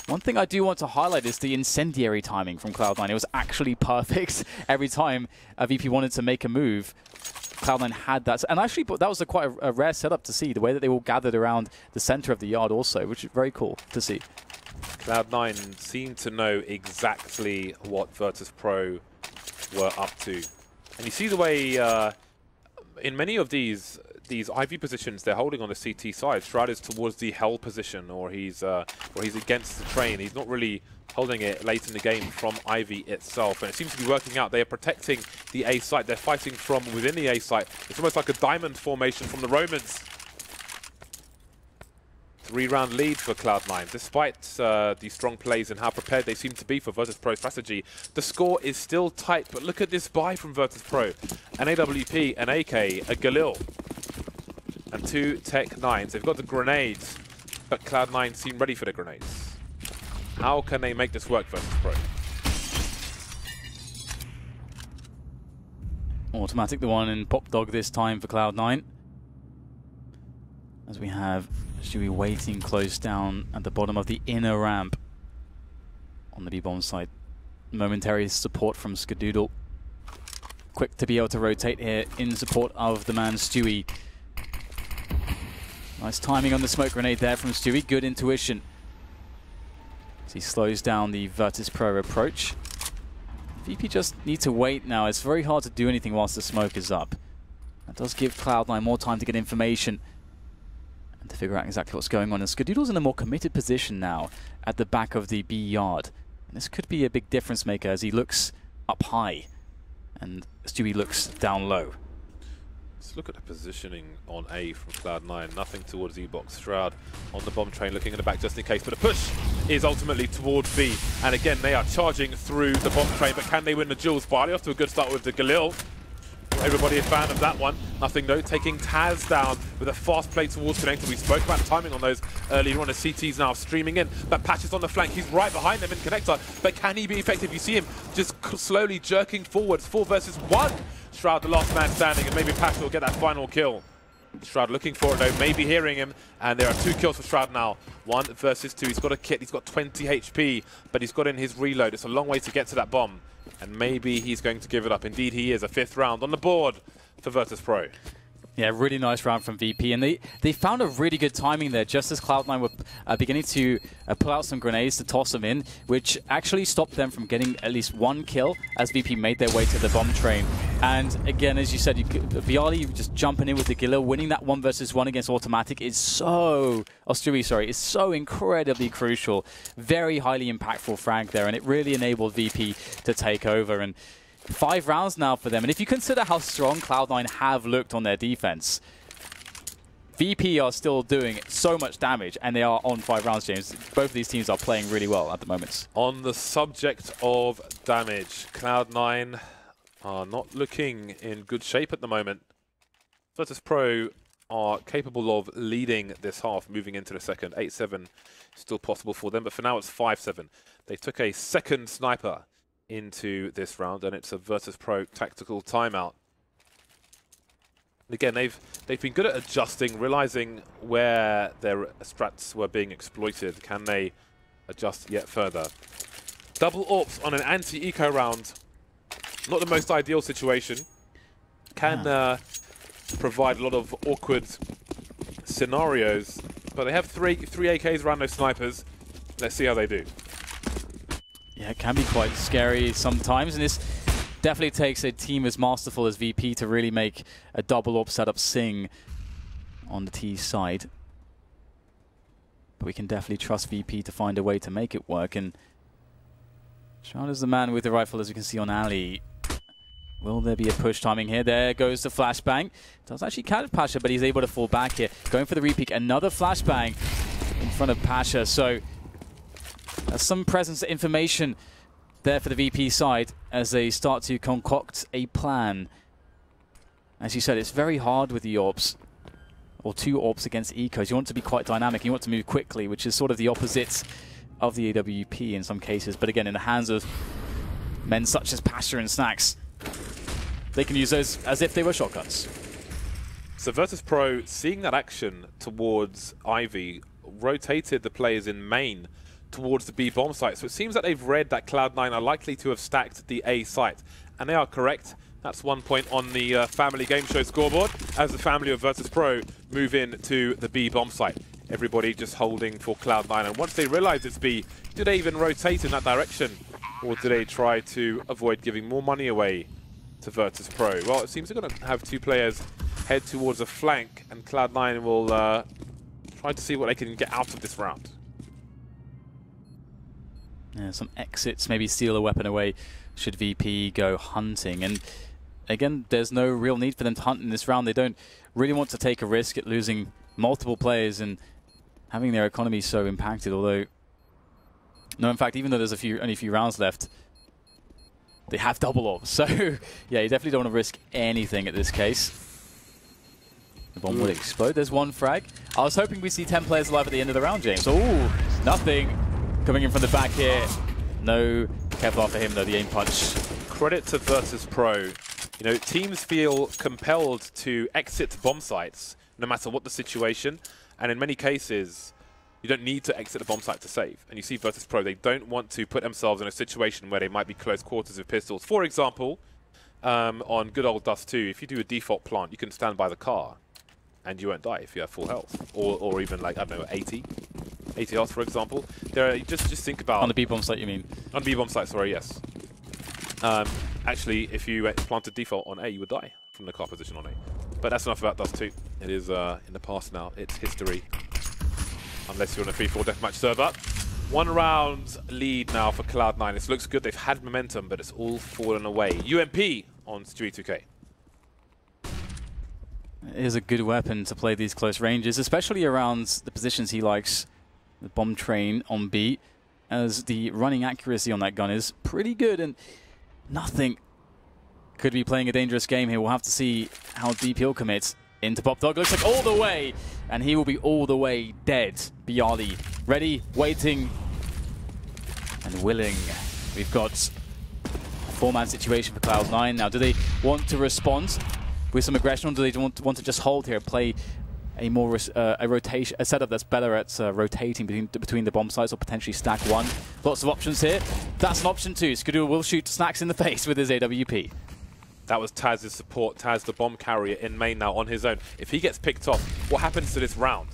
Speaker 5: one thing I do want to highlight is the incendiary timing from Cloud9. It was actually perfect every time VP wanted to make a move. Cloud9 had that. And actually, that was quite a rare setup to see, the way that they all gathered around the center of the yard also, which is very cool to see.
Speaker 4: Cloud9 seemed to know exactly what Virtus.pro were up to. And you see the way in many of these IV positions, they're holding on the CT side. Shroud is towards the Hell position, or he's against the train. He's not really holding it late in the game from Ivy itself, and it seems to be working out. They are protecting the A site. They're fighting from within the A site. It's almost like a diamond formation from the Romans. 3-round lead for Cloud9, despite the strong plays and how prepared they seem to be for Virtus.pro strategy. The score is still tight, but look at this buy from Virtus.pro. An AWP, an AK, a Galil, and 2 Tech 9s. They've got the grenades, but Cloud9 seem ready for the grenades. How can they make this work, Virtus.pro?
Speaker 5: Automatic, the one in Pop Dog this time for Cloud9. As we have Stewie waiting close down at the bottom of the inner ramp on the B-bomb side. Momentary support from Skadoodle. Quick to be able to rotate here in support of the man Stewie. Nice timing on the smoke grenade there from Stewie. Good intuition. As he slows down the Virtus.pro approach. VP just need to wait now. It's very hard to do anything whilst the smoke is up. That does give Cloud9 more time to get information and to figure out exactly what's going on. And Skadoodle's in a more committed position now at the back of the B yard. And this could be a big difference maker as he looks up high and Stewie looks down low.
Speaker 4: Let's look at the positioning on A from Cloud9. Nothing towards E-box. Shroud on the bomb train, looking in the back just in case. But the push is ultimately towards B. And again, they are charging through the bomb train. But can they win the duels? Barley off to a good start with the Galil. Everybody a fan of that one. Nothing though, taking Taz down with a fast play towards connector. We spoke about the timing on those earlier on. The CT's now streaming in, but Patch is on the flank. He's right behind them in connector, but can he be effective? You see him just slowly jerking forwards. 4 versus 1. Shroud, the last man standing, and maybe Patch will get that final kill. Shroud looking for it though, maybe hearing him, and there are 2 kills for Shroud now. 1 versus 2. He's got a kit, he's got 20 HP, but he's got in his reload. It's a long way to get to that bomb. And maybe he's going to give it up. Indeed he is. A 5th round on the board for Virtus.pro.
Speaker 5: Yeah, really nice round from VP. And they found a really good timing there, just as Cloud9 were beginning to pull out some grenades to toss them in, which actually stopped them from getting at least 1 kill as VP made their way to the bomb train. And again, as you said, Bialy just jumping in with the Galil, winning that 1 versus 1 against Automatic is so... Oh, Stewie, sorry, is so incredibly crucial. Very highly impactful frag there, and it really enabled VP to take over. And 5 rounds now for them, and if you consider how strong Cloud9 have looked on their defense, VP are still doing so much damage, and they are on 5 rounds, James. Both of these teams are playing really well at the moment.
Speaker 4: On the subject of damage, Cloud9 are not looking in good shape at the moment. Virtus.pro are capable of leading this half, moving into the second. 8-7 still possible for them, but for now it's 5-7. They took a second sniper into this round, and it's a Virtus.pro tactical timeout. Again, they've been good at adjusting, realizing where their strats were being exploited. Can they adjust yet further? Double AWPs on an anti-eco round. Not the most ideal situation. Can provide a lot of awkward scenarios, but they have three AKs around those snipers. Let's see how they do.
Speaker 5: Yeah, it can be quite scary sometimes, and this definitely takes a team as masterful as VP to really make a double AWP setup sing on the T side. But we can definitely trust VP to find a way to make it work, and Shroud is the man with the rifle, as we can see on Ali. Will there be a push timing here? There goes the flashbang. Does actually catch Pasha, but he's able to fall back here. Going for the repeat, another flashbang in front of Pasha, so some presence information there for the VP side as they start to concoct a plan. As you said, it's very hard with the AWPs, or 2 AWPs against ecos. You want to be quite dynamic, you want to move quickly, which is sort of the opposite of the AWP in some cases. But again, in the hands of men such as Pasha and Snacks, they can use those as if they were shotguns.
Speaker 4: So Virtus.pro, seeing that action towards Ivy, rotated the players in main towards the B bomb site. So it seems that they've read that Cloud9 are likely to have stacked the A site. And they are correct. That's 1 point on the family game show scoreboard as the family of Virtus.pro move in to the B bomb site. Everybody just holding for Cloud9. And once they realize it's B, do they even rotate in that direction? Or do they try to avoid giving more money away to Virtus.pro? Well, it seems they're going to have 2 players head towards a flank, and Cloud9 will try to see what they can get out of this round.
Speaker 5: Yeah, some exits, maybe steal a weapon away should VP go hunting. And again, there's no real need for them to hunt in this round. They don't really want to take a risk at losing multiple players and having their economy so impacted. Although, no, in fact, even though there's only a few rounds left, they have double orbs. So, yeah, you definitely don't want to risk anything at this case. The bomb would explode. There's one frag. I was hoping we'd see 10 players alive at the end of the round, James. Ooh, nothing coming in from the back here. No Kevlar for him, though, the aim punch.
Speaker 4: Credit to Virtus.pro. You know, teams feel compelled to exit bomb sites no matter what the situation. And in many cases, you don't need to exit the bomb site to save. And you see Virtus.pro, they don't want to put themselves in a situation where they might be close quarters with pistols. For example, on good old Dust 2, if you do a default plant, you can stand by the car and you won't die if you have full health. Or even like, I don't know, 80 health, for example. There are, just think about...
Speaker 5: On the B-bomb site, you mean?
Speaker 4: On the B-bomb site, sorry, yes. Actually, if you planted default on A, you would die from the car position on A. But that's enough about Dust 2. It is in the past now. It's history. Unless you're on a 3-4 deathmatch server. 1 round lead now for Cloud9. This looks good. They've had momentum, but it's all fallen away. UMP on Stewie 2K.
Speaker 5: It is a good weapon to play these close ranges, especially around the positions he likes. The bomb train on B, as the running accuracy on that gun is pretty good, and nothing could be playing a dangerous game here. We'll have to see how deep he'll commit into PopDog. Looks like all the way, and he will be all the way dead. Bialy ready, waiting, and willing. We've got a 4-man situation for Cloud9. Now, do they want to respond with some aggression, or do they want to just hold here and play a more a setup that's better at rotating between the bomb sites, or potentially stack one? Lots of options here. That's an option too. Skadoo will shoot Snacks in the face with his AWP.
Speaker 4: That was Taz's support. Taz, the bomb carrier in main now on his own. If he gets picked off, what happens to this round?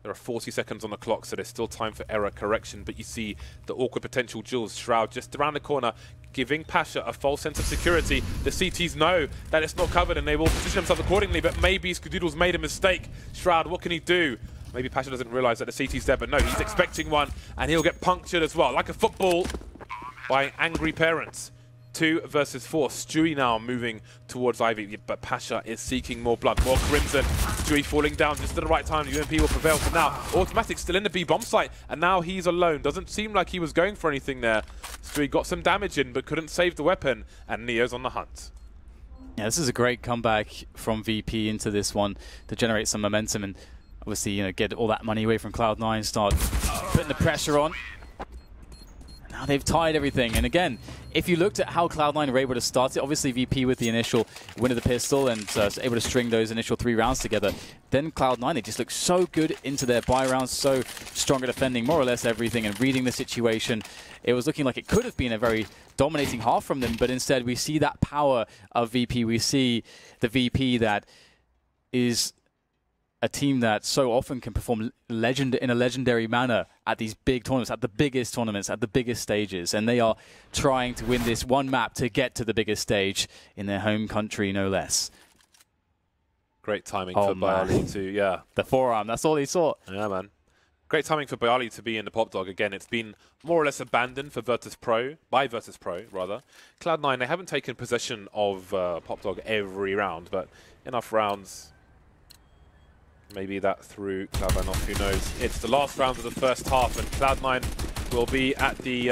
Speaker 4: There are 40 seconds on the clock, so there's still time for error correction, but you see the awkward potential Jules. Shroud just around the corner, giving Pasha a false sense of security. The CTs know that it's not covered and they will position themselves accordingly, but maybe Skadoodle's made a mistake. Shroud, what can he do? Maybe Pasha doesn't realize that the CT's there, but no, he's expecting one, and he'll get punctured as well, like a football by angry parents. 2 versus 4. Stewie now moving towards Ivy, but Pasha is seeking more blood, more crimson. Stewie falling down just at the right time. UMP will prevail for now. Automatic still in the B bomb site, and now he's alone. Doesn't seem like he was going for anything there. Stewie got some damage in, but couldn't save the weapon, and Neo's on the hunt.
Speaker 5: Yeah, this is a great comeback from VP into this one to generate some momentum and obviously, you know, get all that money away from Cloud9, start putting the pressure on. Now they've tied everything, and again, if you looked at how Cloud9 were able to start it, obviously VP with the initial win of the pistol and able to string those initial 3 rounds together, then Cloud9, they just look so good into their buy rounds, so strong at defending more or less everything and reading the situation. It was looking like it could have been a very dominating half from them, but instead we see that power of VP. We see the VP that is a team that so often can perform in a legendary manner at these big tournaments, at the biggest tournaments, at the biggest stages. And they are trying to win this one map to get to the biggest stage in their home country, no less.
Speaker 4: Great timing for Bialy to, yeah.
Speaker 5: The forearm, that's all he saw.
Speaker 4: Yeah, man. Great timing for Bialy to be in the PopDog again. It's been more or less abandoned for Virtus.pro, by Virtus.pro, rather. Cloud9, they haven't taken possession of PopDog every round, but enough rounds. Maybe that threw Cloud9 off, who knows. It's the last round of the first half, and Cloud9 will be at the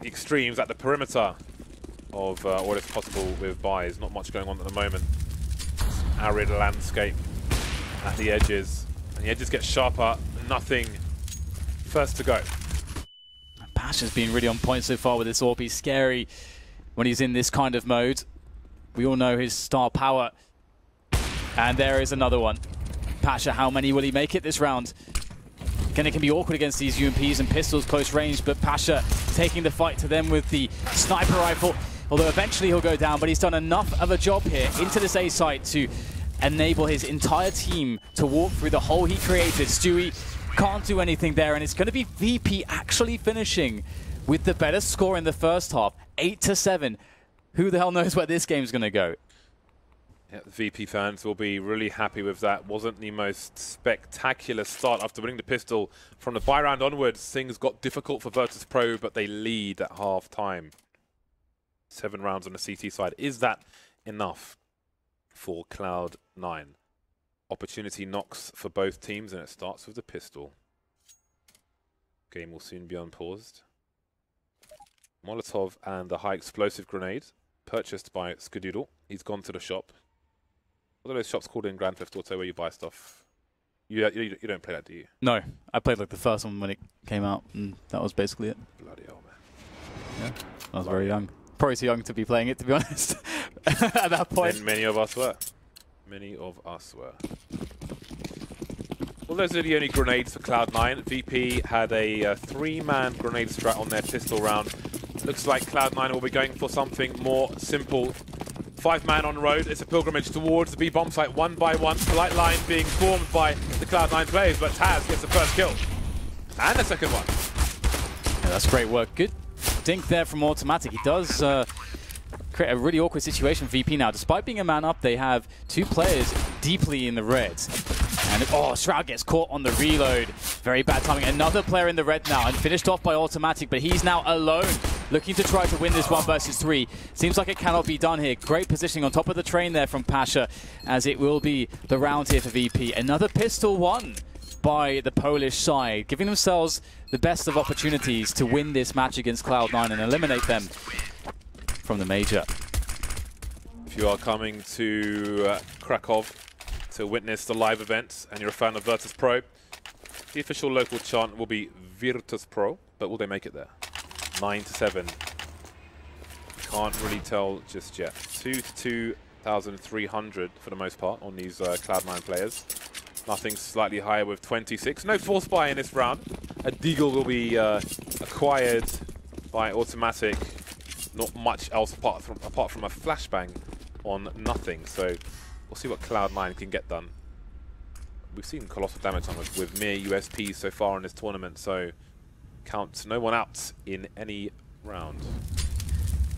Speaker 4: extremes, at the perimeter of what is possible with buys. Not much going on at the moment. Arid landscape at the edges. And the edges get sharper. Nothing. First to go.
Speaker 5: Pasha's been really on point so far with this AWP. He's scary when he's in this kind of mode. We all know his star power. And there is another one. Pasha, how many will he make it this round? Again, it can be awkward against these UMPs and pistols close range, but Pasha taking the fight to them with the sniper rifle. Although eventually he'll go down, but he's done enough of a job here into this A site to enable his entire team to walk through the hole he created. Stewie can't do anything there, and it's going to be VP actually finishing with the better score in the first half, 8-7. Who the hell knows where this game's going to go?
Speaker 4: Yeah, the VP fans will be really happy with that. Wasn't the most spectacular start after winning the pistol. From the buy round onwards, things got difficult for Virtus.pro, but they lead at half-time. 7 rounds on the CT side. Is that enough for Cloud9? Opportunity knocks for both teams, and it starts with the pistol. Game will soon be unpaused. Molotov and the high explosive grenade, purchased by Skadoodle. He's gone to the shop. What are those shops called in Grand Theft Auto where you buy stuff? You don't play that, do you?
Speaker 5: No, I played like the first one when it came out, and that was basically it.
Speaker 4: Bloody hell, man.
Speaker 5: Yeah, I was very young. Probably too young to be playing it, to be honest, at that point.
Speaker 4: And many of us were. Many of us were. Well, those are the only grenades for Cloud9. VP had a 3-man grenade strat on their pistol round. Looks like Cloud9 will be going for something more simple. 5-man on road. It's a pilgrimage towards the B bomb site one by one. Polite line being formed by the Cloud9 players, but Taz gets the first kill. And the second one.
Speaker 5: Yeah, that's great work. Good dink there from Automatic. He does create a really awkward situation for VP now. Despite being a man up, they have 2 players deeply in the red. And oh, Shroud gets caught on the reload. Very bad timing. Another player in the red now, and finished off by Automatic, but he's now alone, looking to try to win this 1 versus 3. Seems like it cannot be done here. Great positioning on top of the train there from Pasha, as it will be the round here for VP. Another pistol won by the Polish side, giving themselves the best of opportunities to win this match against Cloud9 and eliminate them from the major.
Speaker 4: If you are coming to Kraków to witness the live event and you're a fan of Virtus.pro, the official local chant will be Virtus.pro, but will they make it there? 9-7. Can't really tell just yet. 2 to 2,300 for the most part on these Cloud9 players. Nothing slightly higher with 26. No force buy in this round. A Deagle will be acquired by Automatic. Not much else apart from a flashbang on nothing. So we'll see what Cloud9 can get done. We've seen colossal damage on us with mere USPs so far in this tournament, so count no one out in any round.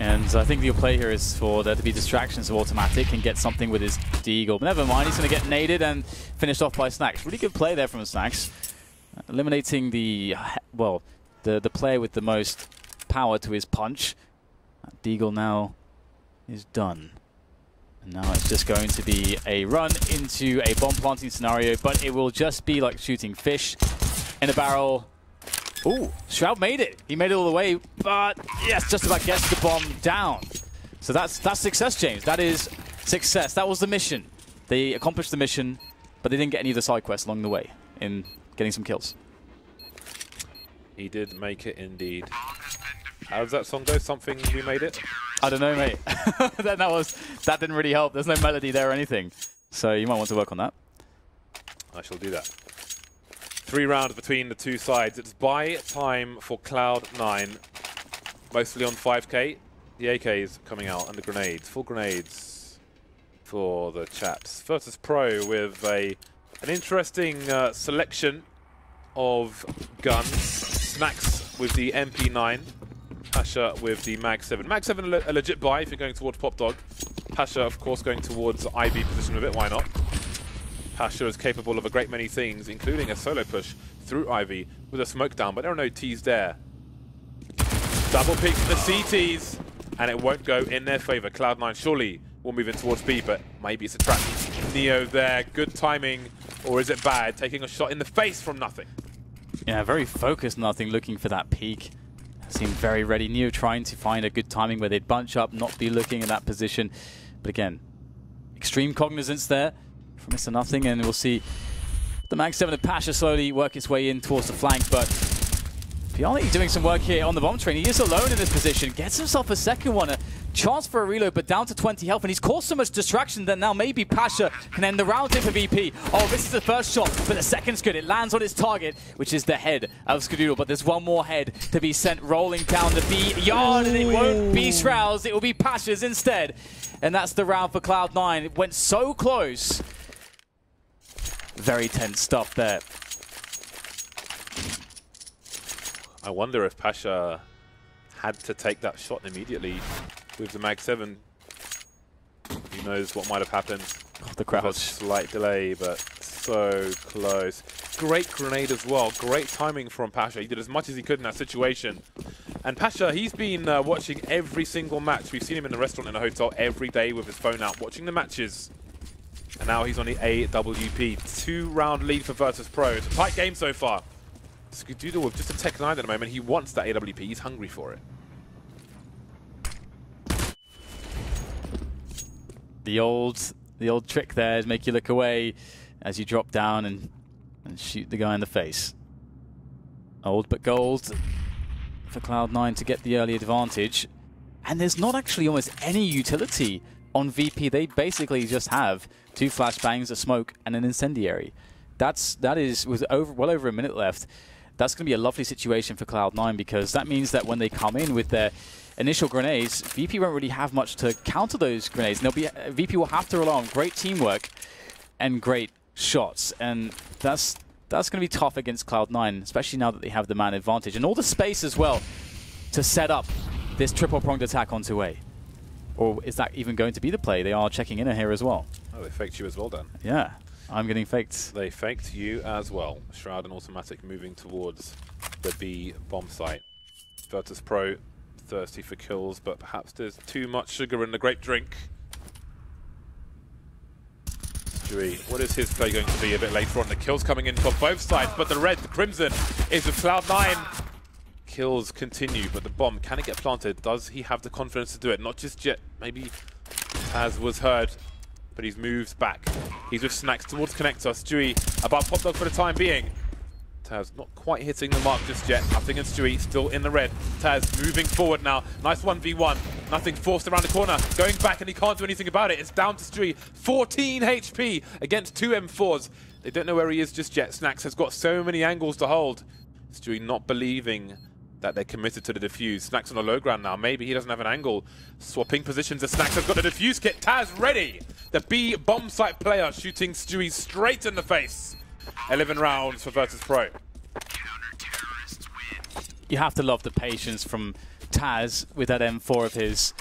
Speaker 5: And I think the play here is for there to be distractions of Automatic and get something with his Deagle. But never mind, he's going to get naded and finished off by Snacks. Really good play there from Snacks. Eliminating the, well, the player with the most power to his punch. Deagle now is done. And now it's just going to be a run into a bomb planting scenario, but it will just be like shooting fish in a barrel. Ooh, Shroud made it. He made it all the way, but yes, just about gets the bomb down. So that's success, James. That is success. That was the mission. They accomplished the mission, but they didn't get any of the side quests along the way in getting some kills.
Speaker 4: He did make it indeed. How does that song go? Something we made it?
Speaker 5: I don't know, mate. that didn't really help. There's no melody there or anything. So you might want to work on that.
Speaker 4: I shall do that. 3 rounds between the 2 sides. It's buy time for Cloud9. Mostly on 5k. The AK is coming out and the grenades. Full grenades for the chaps. Virtus.pro with an interesting selection of guns. Snacks with the MP9. Pasha with the Mag 7. Mag 7 a legit buy if you're going towards Pop Dog. Pasha, of course, going towards IB position with it. Why not? Pasha is capable of a great many things, including a solo push through Ivy with a smoke down, but there are no T's there. Double pick the CTs, and it won't go in their favor. Cloud9 surely will move in towards B, but maybe it's a trap. Neo there, good timing, or is it bad? Taking a shot in the face from nothing.
Speaker 5: Yeah, very focused nothing, looking for that peak. Seemed very ready. Neo trying to find a good timing where they'd bunch up, not be looking in that position. But again, extreme cognizance there from Mr. Nothing, and we'll see the Mag 7 of Pasha slowly work its way in towards the flank, but Piali doing some work here on the bomb train. He is alone in this position, gets himself a second one, a chance for a reload, but down to 20 health, and he's caused so much distraction that now maybe Pasha can end the round here for VP. Oh, this is the first shot, but the second's good. It lands on its target, which is the head of Skadoodle, but there's one more head to be sent rolling down the B yard, and it won't be Shroud's, it will be Pasha's instead. And that's the round for Cloud9. It went so close. Very tense stuff there.
Speaker 4: I wonder if Pasha had to take that shot immediately with the Mag 7. Who knows what might have happened.
Speaker 5: The
Speaker 4: With a
Speaker 5: crouch.
Speaker 4: slight delay, but so close. Great grenade as well. Great timing from Pasha. He did as much as he could in that situation. And Pasha, he's been watching every single match. We've seen him in the restaurant, in a hotel, every day with his phone out, watching the matches. And now he's on the AWP. 2-round lead for Virtus.pro. It's a tight game so far. Skadoodle with just a Tech 9 at the moment. He wants that AWP. He's hungry for it.
Speaker 5: The old trick there is make you look away as you drop down and shoot the guy in the face. Old but gold for Cloud9 to get the early advantage. And there's not actually almost any utility on VP. They basically just have 2 flashbangs, a smoke, and an incendiary. That is with well over a minute left. That's going to be a lovely situation for Cloud9 because that means that when they come in with their initial grenades, VP won't really have much to counter those grenades. And VP will have to rely on great teamwork and great shots, and that's going to be tough against Cloud9, especially now that they have the man advantage and all the space as well to set up this triple-pronged attack onto A. Or is that even going to be the play? They are checking in here as well.
Speaker 4: Oh, they faked you as well, Dan.
Speaker 5: Yeah, I'm getting faked.
Speaker 4: They faked you as well. Shroud and Automatic moving towards the B bomb site. Virtus.pro thirsty for kills, but perhaps there's too much sugar in the grape drink. Stewie, what is his play going to be a bit later on? The kills coming in for both sides, but the red, the crimson, is with Cloud9. Kills continue, but the bomb, can it get planted? Does he have the confidence to do it? Not just yet. Maybe as was heard, but he's moved back. He's with Snacks towards Connector. Stewie about Pop Dog for the time being. Taz not quite hitting the mark just yet. Nothing, and Stewie still in the red. Taz moving forward now. Nice 1v1. Nothing forced around the corner. Going back, and he can't do anything about it. It's down to Stewie. 14 HP against 2 M4s. They don't know where he is just yet. Snacks has got so many angles to hold. Stewie not believing that they're committed to the defuse. Snacks on the low ground now. Maybe he doesn't have an angle. Swapping positions as Snacks has got the defuse kit. Taz ready. The B bomb site player shooting Stewie straight in the face. 11 rounds for Virtus.pro.
Speaker 5: You have to love the patience from Taz with that M4 of his.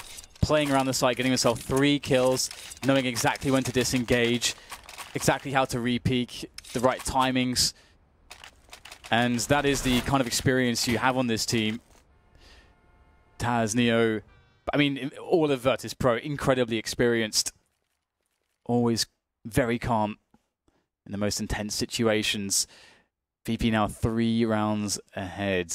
Speaker 5: Playing around the site, getting himself 3 kills, knowing exactly when to disengage, exactly how to re-peek, the right timings. And that is the kind of experience you have on this team. Taz, Neo, I mean, all of Virtus.pro, incredibly experienced. Always very calm in the most intense situations. VP now 3 rounds ahead.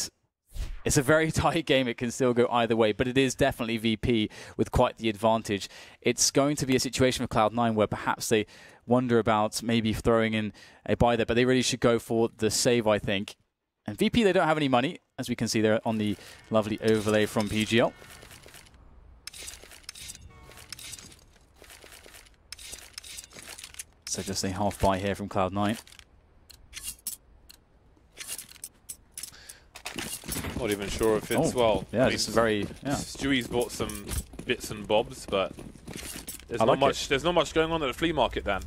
Speaker 5: It's a very tight game. It can still go either way, but it is definitely VP with quite the advantage. It's going to be a situation with Cloud9 where perhaps they wonder about maybe throwing in a buy there, but they really should go for the save, I think. And VP, they don't have any money, as we can see there on the lovely overlay from PGL. So just a half buy here from Cloud9.
Speaker 4: Not even sure if it's, well,
Speaker 5: yeah,
Speaker 4: I mean,
Speaker 5: it's very, yeah.
Speaker 4: Stewie's bought some bits and bobs, but there's
Speaker 5: I
Speaker 4: not
Speaker 5: like
Speaker 4: much. There's not much going on at the flea market, Dan.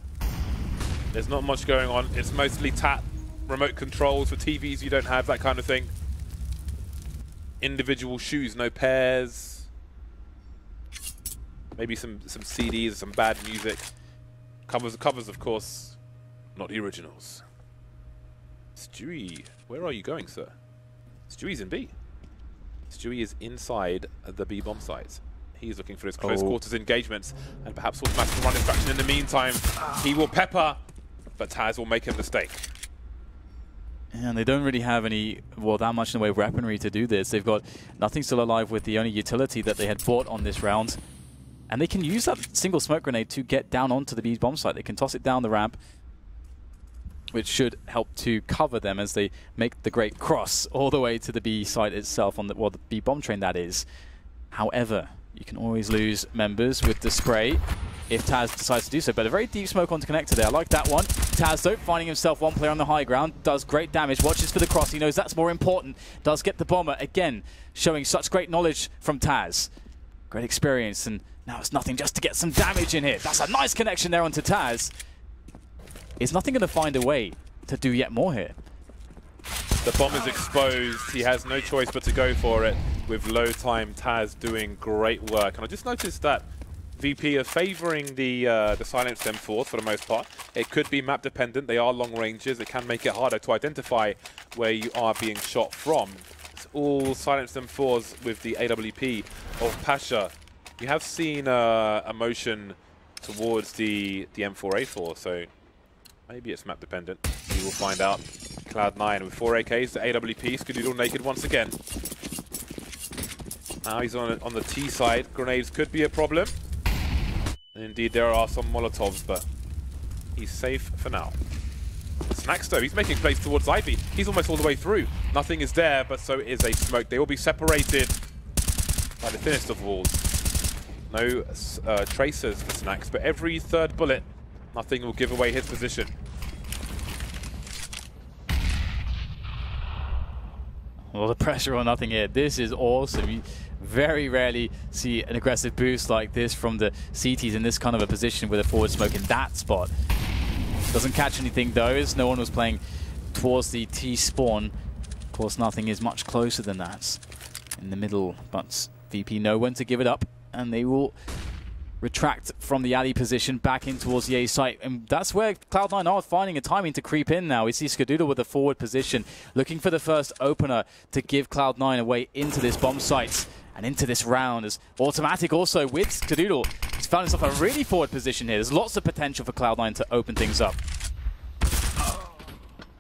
Speaker 4: There's not much going on. It's mostly tap, remote controls for TVs you don't have, that kind of thing. Individual shoes, no pairs. Maybe some CDs, some bad music. Covers, of course, not the originals. Stewie, where are you going, sir? Stewie's in B. Stewie is inside the B bomb site. He's looking for his close quarters engagements and perhaps automatic run instruction in the meantime. He will pepper, but Taz will make a mistake.
Speaker 5: And they don't really have any, well, that much in the way of weaponry to do this. They've got nothing still alive with the only utility that they had bought on this round. And they can use that single smoke grenade to get down onto the B bomb site. They can toss it down the ramp, which should help to cover them as they make the great cross all the way to the B site itself, on the, well, the B bomb train that is. However, you can always lose members with the spray if Taz decides to do so, but a very deep smoke onto connector there. I like that one. Taz, though, finding himself one player on the high ground, does great damage, watches for the cross. He knows that's more important. Does get the bomber, again, showing such great knowledge from Taz. Great experience, and now it's nothing just to get some damage in here. That's a nice connection there onto Taz. Is nothing going to find a way to do yet more here?
Speaker 4: The bomb is exposed. He has no choice but to go for it. With low time, Taz doing great work. And I just noticed that VP are favouring the silenced M4s for the most part. It could be map dependent. They are long ranges. It can make it harder to identify where you are being shot from. It's all silenced M4s with the AWP of Pasha. You have seen a motion towards the M4A4, so maybe it's map dependent. We will find out. Cloud9 with 4 AKs, the AWP, Skadoodle naked once again. Now he's on the T side. Grenades could be a problem. And indeed, there are some Molotovs, but he's safe for now. Snacks, though, he's making plays towards Ivy. He's almost all the way through. Nothing is there, but so is a smoke. They will be separated by the thinnest of walls. No tracers for Snacks, but every third bullet, nothing will give away his position.
Speaker 5: Well, the pressure on nothing here. This is awesome. You very rarely see an aggressive boost like this from the CTs in this kind of a position with a forward smoke in that spot. Doesn't catch anything though, as no one was playing towards the T spawn. Of course, nothing is much closer than that in the middle, but VP know when to give it up, and they will retract from the alley position back in towards the A site, and that's where Cloud9 are finding a timing to creep in now. We see Skadoodle with the forward position, looking for the first opener to give Cloud9 a way into this bomb site and into this round, as Automatic also with Skadoodle. He's found himself a really forward position here. There's lots of potential for Cloud9 to open things up.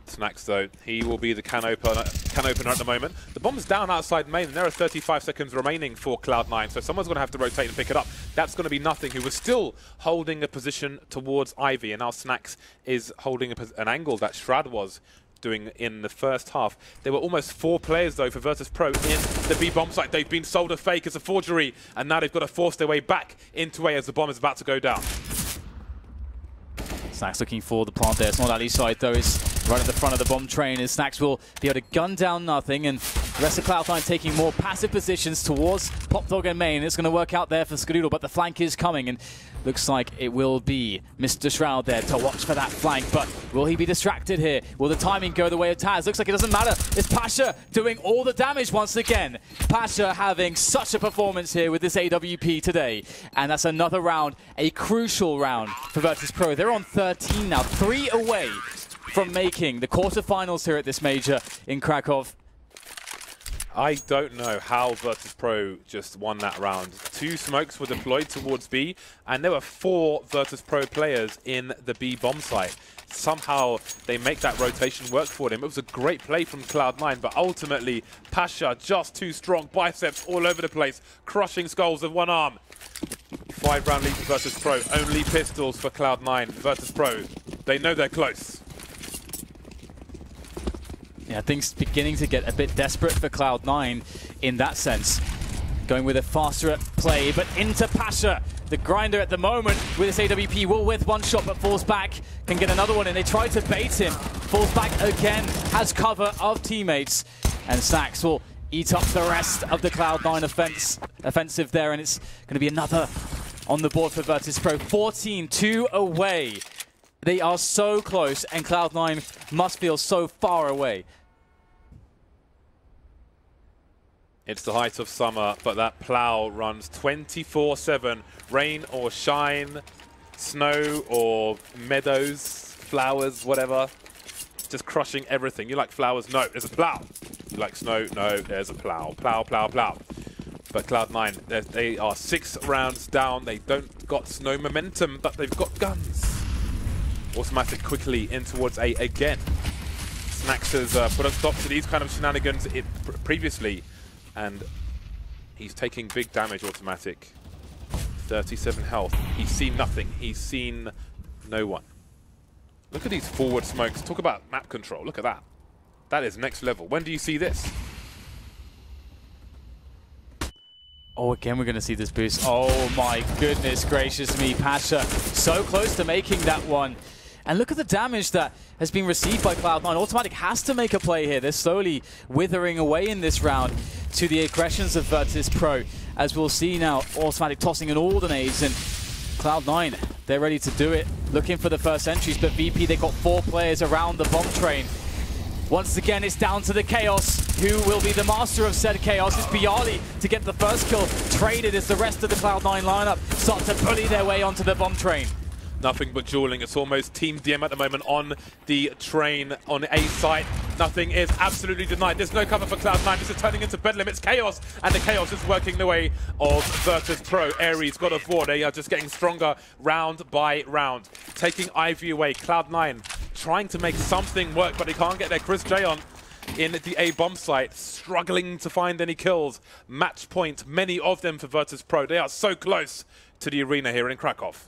Speaker 4: Snacks, though, he will be the can opener at the moment. The bomb's down outside main, and there are 35 seconds remaining for Cloud9, so someone's going to have to rotate and pick it up. That's going to be Nothing, who was still holding a position towards Ivy, and now Snacks is holding an angle that Shroud was doing in the first half. There were almost 4 players, though, for Virtus.pro in the B bomb site. They've been sold a fake as a forgery, and now they've got to force their way back into A as the bomb is about to go down.
Speaker 5: Snacks looking for the plant there. It's not alley side though. It's right at the front of the bomb train, and Snacks will be able to gun down Nothing, and the rest of Cloud9 taking more passive positions towards Pop Dog and main. It's going to work out there for Skadoodle, but the flank is coming, and looks like it will be Mr. Shroud there to watch for that flank. But will he be distracted here? Will the timing go the way of Taz? Looks like it doesn't matter. It's Pasha doing all the damage once again. Pasha having such a performance here with this AWP today. And that's another round, a crucial round for Virtus.pro. They're on 13 now, 3 away from making the quarterfinals here at this major in Kraków.
Speaker 4: I don't know how Virtus.pro just won that round. 2 smokes were deployed towards B, and there were 4 Virtus.pro players in the B bomb site. Somehow they make that rotation work for them. It was a great play from Cloud9, but ultimately Pasha just too strong. Biceps all over the place, crushing skulls with one arm. 5-round lead for Virtus.pro. Only pistols for Cloud9. Virtus.pro, they know they're close.
Speaker 5: Yeah, things beginning to get a bit desperate for Cloud9 in that sense. Going with a faster play, but into Pasha. The grinder at the moment with this AWP will with one shot, but falls back. Can get another one, and they try to bait him. Falls back again, has cover of teammates. And Snacks will eat up the rest of the Cloud9 offensive there, and it's going to be another on the board for Virtus.pro. 14-2 away. They are so close, and Cloud9 must feel so far away.
Speaker 4: It's the height of summer, but that plow runs 24/7. Rain or shine, snow or meadows, flowers, whatever. Just crushing everything. You like flowers? No, there's a plow. You like snow? No, there's a plow. Plow, plow, plow. But Cloud9, they are 6 rounds down. They don't got snow momentum, but they've got guns. Automatic quickly in towards A again. Snacks has put a stop to these kind of shenanigans previously, and he's taking big damage. Automatic, 37 health. He's seen nothing. He's seen no one. Look at these forward smokes. Talk about map control. Look at that. That is next level. When do you see this?
Speaker 5: Oh, again, we're going to see this boost. Oh my goodness gracious me. Pasha so close to making that one. And look at the damage that has been received by Cloud9. Automatic has to make a play here. They're slowly withering away in this round to the aggressions of Virtus.pro. As we'll see now, Automatic tossing in all the nades, and Cloud9, they're ready to do it. Looking for the first entries, but VP, they've got 4 players around the bomb train. Once again, it's down to the Chaos. Who will be the master of said Chaos? It's Bialy to get the first kill. Traded as the rest of the Cloud9 lineup start to bully their way onto the bomb train.
Speaker 4: Nothing but dueling. It's almost Team DM at the moment on the train on A site. Nothing is absolutely denied. There's no cover for Cloud9. This is turning into Bedlam. It's Chaos, and the Chaos is working the way of Virtus.pro. Ares, God of War, they are just getting stronger round by round. Taking Ivy away. Cloud9 trying to make something work, but they can't get their Chris J on in the A bomb site, struggling to find any kills. Match point, many of them for Virtus.pro. They are so close to the arena here in Kraków.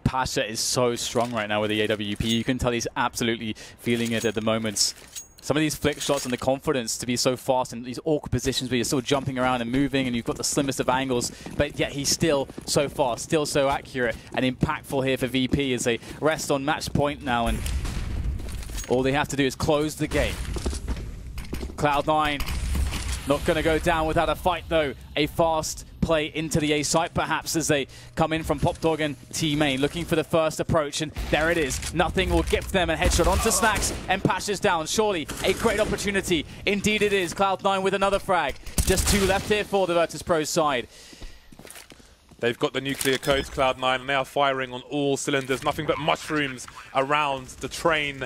Speaker 5: Pasha is so strong right now with the AWP. You can tell he's absolutely feeling it at the moment. Some of these flick shots and the confidence to be so fast in these awkward positions where you're still jumping around and moving and you've got the slimmest of angles, but yet he's still so fast, still so accurate and impactful here for VP as they rest on match point now, and all they have to do is close the game. Cloud9 not going to go down without a fight though. A fast play into the A site perhaps as they come in from Popdog and T-Main looking for the first approach, and there it is. Nothing will gift them a headshot onto Snacks, and Pasha's down. Surely a great opportunity. Indeed it is. Cloud9 with another frag. Just 2 left here for the Virtus.pro side.
Speaker 4: They've got the nuclear codes, Cloud9, and they are firing on all cylinders. Nothing but mushrooms around the train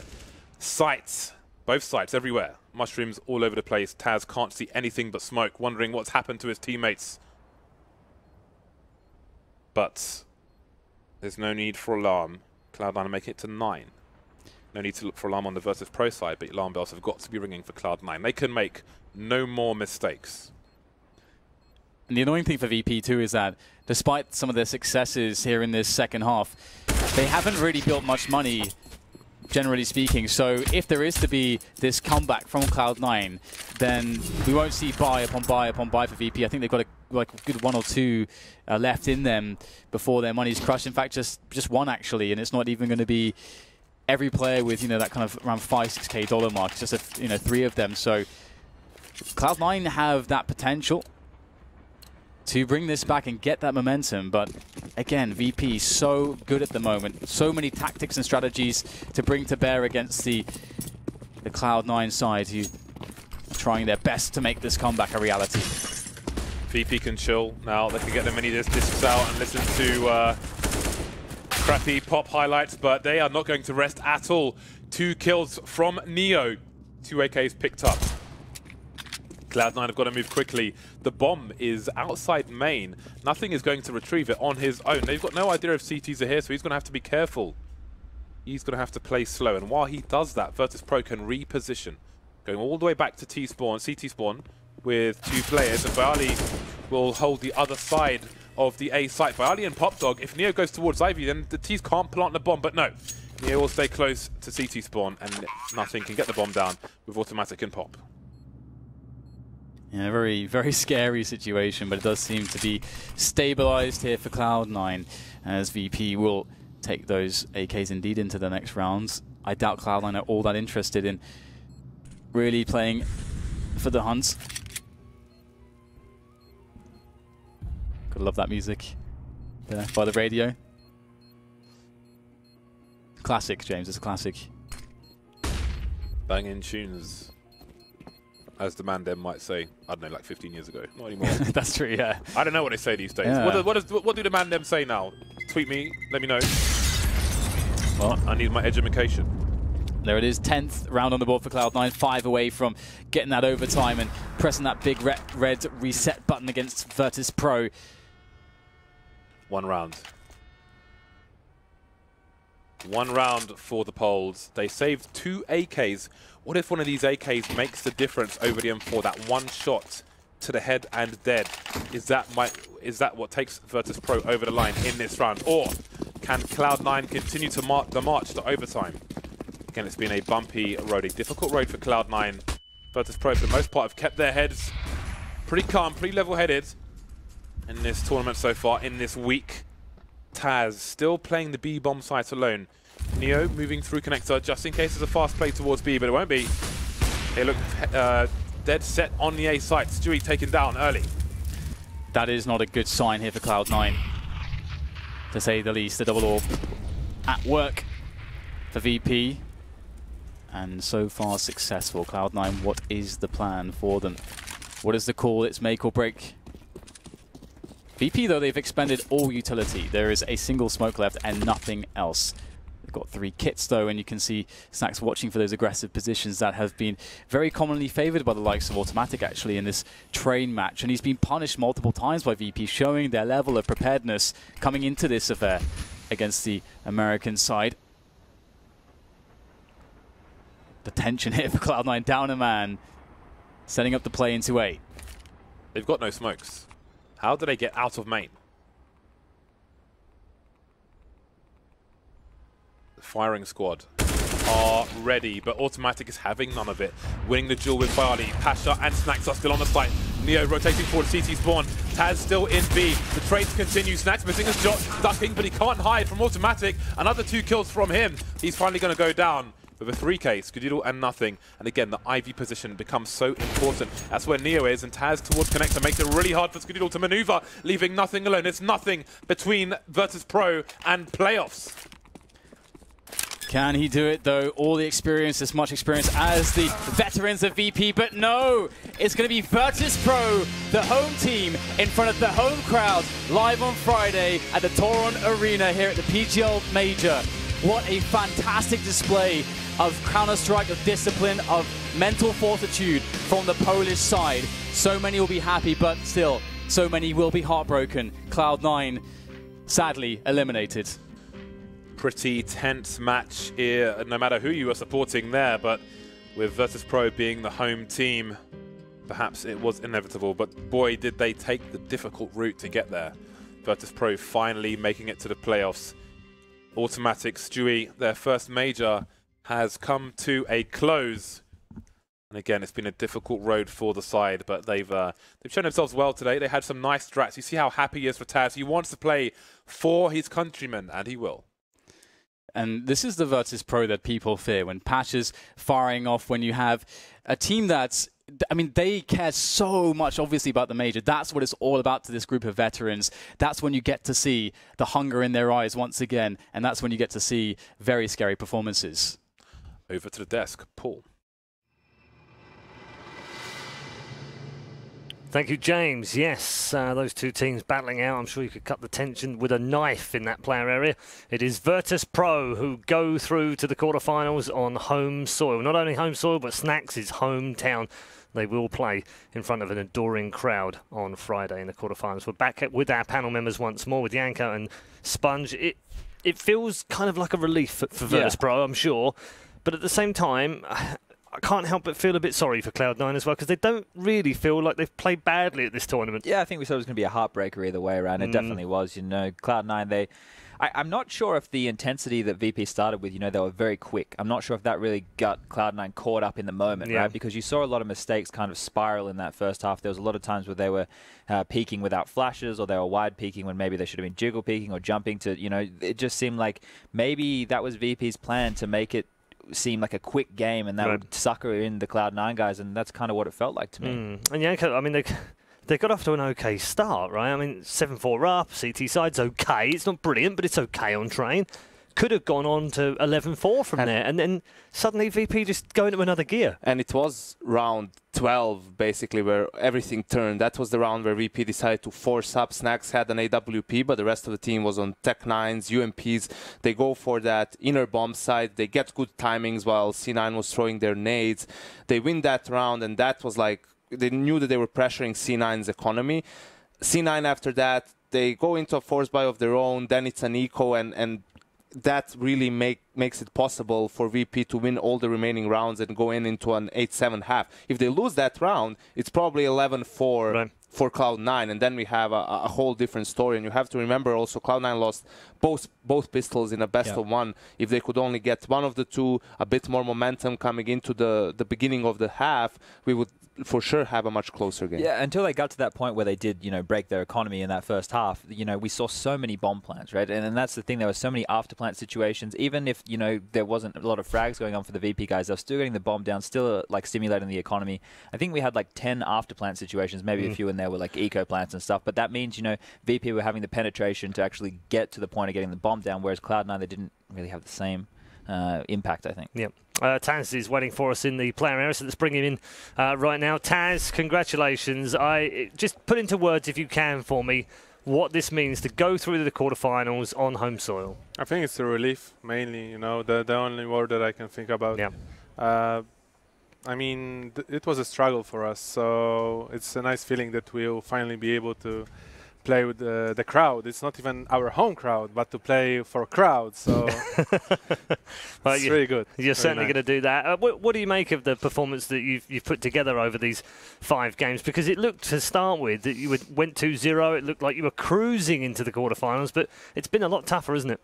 Speaker 4: sites. Both sites, everywhere. Mushrooms all over the place. Taz can't see anything but smoke, wondering what's happened to his teammates. But there's no need for alarm. Cloud9 make it to 9. No need to look for alarm on the Virtus.pro side, but alarm bells have got to be ringing for Cloud9. They can make no more mistakes.
Speaker 5: And the annoying thing for VP too is that despite some of their successes here in this second half, they haven't really built much money, generally speaking. So if there is to be this comeback from Cloud9, then we won't see buy upon buy upon buy for VP. I think they've got a good 1 or 2 left in them before their money's crushed. In fact, just one actually, and it's not even going to be every player with, you know, that kind of around $5-6K mark. It's just 3 of them. So Cloud9 have that potential to bring this back and get that momentum, but again, VP so good at the moment. So many tactics and strategies to bring to bear against the Cloud9 side, who are trying their best to make this comeback a reality.
Speaker 4: VP can chill now. They can get their mini discs out and listen to crappy pop highlights, but they are not going to rest at all. 2 kills from Neo. 2 AKs picked up. Cloud9 have got to move quickly. The bomb is outside main. Nothing is going to retrieve it on his own. They've got no idea if CTs are here, so he's going to have to be careful. He's going to have to play slow, and while he does that, Virtus.pro can reposition. Going all the way back to T-spawn, CT spawn, with 2 players, and Bialy will hold the other side of the A site. Bialy and Popdog, if Neo goes towards Ivy, then the T's can't plant the bomb, but no. Neo will stay close to CT spawn, and nothing can get the bomb down with automatic and pop.
Speaker 5: Yeah, very, very scary situation, but it does seem to be stabilized here for Cloud9, as VP will take those AKs indeed into the next rounds. I doubt Cloud9 are all that interested in really playing for the hunts. Gotta love that music there by the radio. Classic, James, it's a classic.
Speaker 4: Banging tunes, as the man them might say. I don't know, like 15 years ago. Not anymore.
Speaker 5: That's true, yeah.
Speaker 4: I don't know what they say these days.
Speaker 5: Yeah.
Speaker 4: What do the man them say now? Tweet me, let me know.
Speaker 5: Well,
Speaker 4: I need my education.
Speaker 5: there it is, 10th round on the board for Cloud9, 5 away from getting that overtime and pressing that big red reset button against Virtus.pro.
Speaker 4: 1 round. 1 round for the Poles. They saved 2 AKs. What if one of these AKs makes the difference over the M4? That 1 shot to the head and dead. Is that what takes Virtus.pro over the line in this round? Or can Cloud9 continue to mark the march to overtime? Again, it's been a bumpy road, a difficult road for Cloud9. Virtus.pro, for the most part, have kept their heads pretty calm, pretty level-headed in this tournament so far, in this week. Taz still playing the B bomb site alone. Neo moving through connector just in case there's a fast play towards B, but it won't be. They look dead set on the A site. Stewie taken down early.
Speaker 5: That is not a good sign here for Cloud9, to say the least. The double orb at work for VP. and so far successful. Cloud9, what is the plan for them? What is the call? It's make or break. VP, though, they've expended all utility. There is a single smoke left and nothing else. They've got 3 kits, though, and you can see Snacks watching for those aggressive positions that have been very commonly favored by the likes of Automatic, actually, in this train match. And he's been punished multiple times by VP, showing their level of preparedness coming into this affair against the American side. The tension here for Cloud9, down a man, setting up the play into 8.
Speaker 4: They've got no smokes. How do they get out of main? The firing squad are ready, but Automatic is having none of it. Winning the duel with Bali. Pasha and Snacks are still on the site. Neo rotating forward, CT spawn. Taz still in B. The trades continue. Snacks missing his shot, ducking, but he can't hide from Automatic. Another 2 kills from him. He's finally going to go down with a 3K, Skadoodle and nothing. And again, the Ivy position becomes so important. That's where Neo is, and Taz towards Connector makes it really hard for Skadoodle to maneuver, leaving nothing alone. It's nothing between Virtus.pro and playoffs.
Speaker 5: Can he do it, though? All the experience, as much experience as the veterans of VP, but no! It's going to be Virtus.pro, the home team, in front of the home crowd, live on Friday at the Toron Arena here at the PGL Major. What a fantastic display of Counter-Strike, of discipline, of mental fortitude from the Polish side. So many will be happy, but still, so many will be heartbroken. Cloud9, sadly, eliminated.
Speaker 4: Pretty tense match here, no matter who you are supporting there, but with Virtus.pro being the home team, perhaps it was inevitable, but boy, did they take the difficult route to get there. Virtus.pro finally making it to the playoffs. Automatic, Stewie, their first major has come to a close. And again, it's been a difficult road for the side, but they've shown themselves well today. They had some nice strats. You see how happy he is for Taz. He wants to play for his countrymen, and he will.
Speaker 5: And this is the Virtus.pro that people fear. When Patch is firing off, when you have a team that's, I mean, they care so much, obviously, about the major. That's what it's all about to this group of veterans. That's when you get to see the hunger in their eyes once again, and that's when you get to see very scary performances.
Speaker 4: Over to the desk, Paul.
Speaker 1: Thank you, James. Yes, those 2 teams battling out. I'm sure you could cut the tension with a knife in that player area. It is Virtus.pro who go through to the quarterfinals on home soil. Not only home soil, but Snacks' hometown. They will play in front of an adoring crowd on Friday in the quarterfinals. We're back with our panel members once more with Yanko and Sponge. It feels kind of like a relief for Virtus.pro, I'm sure. But at the same time, I can't help but feel a bit sorry for Cloud9 as well, because they don't really feel like they've played badly at this tournament.
Speaker 2: Yeah, I think we thought it was going to be a heartbreaker either way around. It definitely was. You know, Cloud9, I'm not sure if the intensity that VP started with, you know, they were very quick. I'm not sure if that really got Cloud9 caught up in the moment, right? Because you saw a lot of mistakes kind of spiral in that first half. There was a lot of times where they were peeking without flashes, or they were wide peeking when maybe they should have been jiggle peeking or jumping to, you know, it just seemed like maybe that was VP's plan to make it seem like a quick game, and that would sucker in the Cloud9 guys, and that's kind of what it felt like to me.
Speaker 1: And Yanko, I mean, they got off to an okay start, right? I mean, 7-4 up, CT side's okay. It's not brilliant, but it's okay on train. Could have gone on to 11-4 from there, and then suddenly VP just go into another gear.
Speaker 3: And it was round 12, basically, where everything turned. That was the round where VP decided to force up. Snacks had an AWP, but the rest of the team was on Tech-9s, UMPs. They go for that inner bomb side. They get good timings while C9 was throwing their nades. They win that round, and that was like, they knew that they were pressuring C9's economy. C9 after that, they go into a force buy of their own, then it's an eco, and that really makes it possible for VP to win all the remaining rounds and go into an 8-7 half. If they lose that round, it's probably 11-4 for Cloud9, and then we have a whole different story. And you have to remember also Cloud9 lost both pistols in a best of one. If they could only get one of the two, a bit more momentum coming into the beginning of the half, we would for sure have a much closer game.
Speaker 2: Yeah, until they got to that point where they did, you know, break their economy in that first half, you know, we saw so many bomb plants, right? And that's the thing, there were so many after plant situations. Even if, you know, there wasn't a lot of frags going on for the VP guys, they were still getting the bomb down, still like stimulating the economy. I think we had like 10 after plant situations, maybe a few in there were like eco plants and stuff, but that means, you know, VP were having the penetration to actually get to the point of getting the bomb down, whereas Cloud9, they didn't really have the same impact, I think.
Speaker 1: Yep. Taz is waiting for us in the player area, so let's bring him in right now. Taz, congratulations. Just put into words, if you can, for me, what this means to go through the quarterfinals on home soil.
Speaker 6: I think it's a relief, mainly, the only word that I can think about.
Speaker 1: Yeah.
Speaker 6: I mean, it was a struggle for us, so it's a nice feeling that we'll finally be able to play with the crowd. It's not even our home crowd, but to play for a crowd, so
Speaker 1: well,
Speaker 6: it's really good.
Speaker 1: You're certainly going to do that. What do you make of the performance that you've put together over these 5 games? Because it looked, to start with, that you went 2-0. It looked like you were cruising into the quarterfinals, but it's been a lot tougher, isn't it?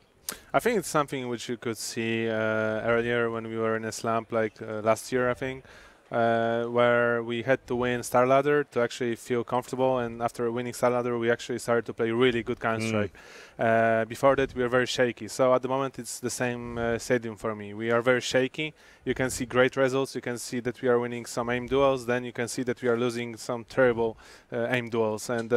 Speaker 6: I think it's something which you could see earlier when we were in a slump, like last year, I think, where we had to win Star Ladder to actually feel comfortable. And after winning Star Ladder, we actually started to play really good Counter-Strike. Before that, we were very shaky. So at the moment, it's the same stadium for me. We are very shaky. You can see great results. You can see that we are winning some aim duels. Then you can see that we are losing some terrible aim duels and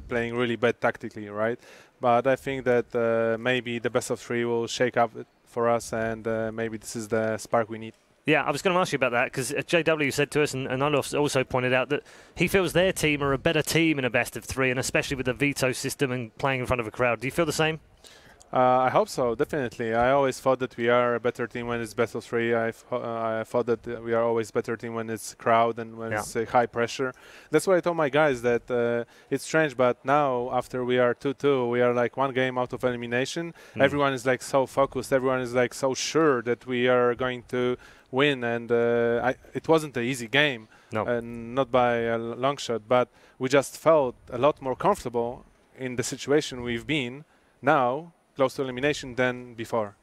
Speaker 6: playing really bad tactically, right? But I think that maybe the best of 3 will shake up for us, and maybe this is the spark we need.
Speaker 1: Yeah, I was going to ask you about that, because JW said to us, and Olof also pointed out, that he feels their team are a better team in a best of 3, and especially with the veto system and playing in front of a crowd. Do you feel the same?
Speaker 6: I hope so, definitely. I always thought that we are a better team when it's best of 3. I thought that we are always better team when it's crowd and when it's high pressure. That's why I told my guys that it's strange, but now after we are 2-2, we are like 1 game out of elimination. Everyone is like so focused. Everyone is like so sure that we are going to win, and it wasn't an easy game, not by a long shot, but we just felt a lot more comfortable in the situation we've been now, close to elimination, than before.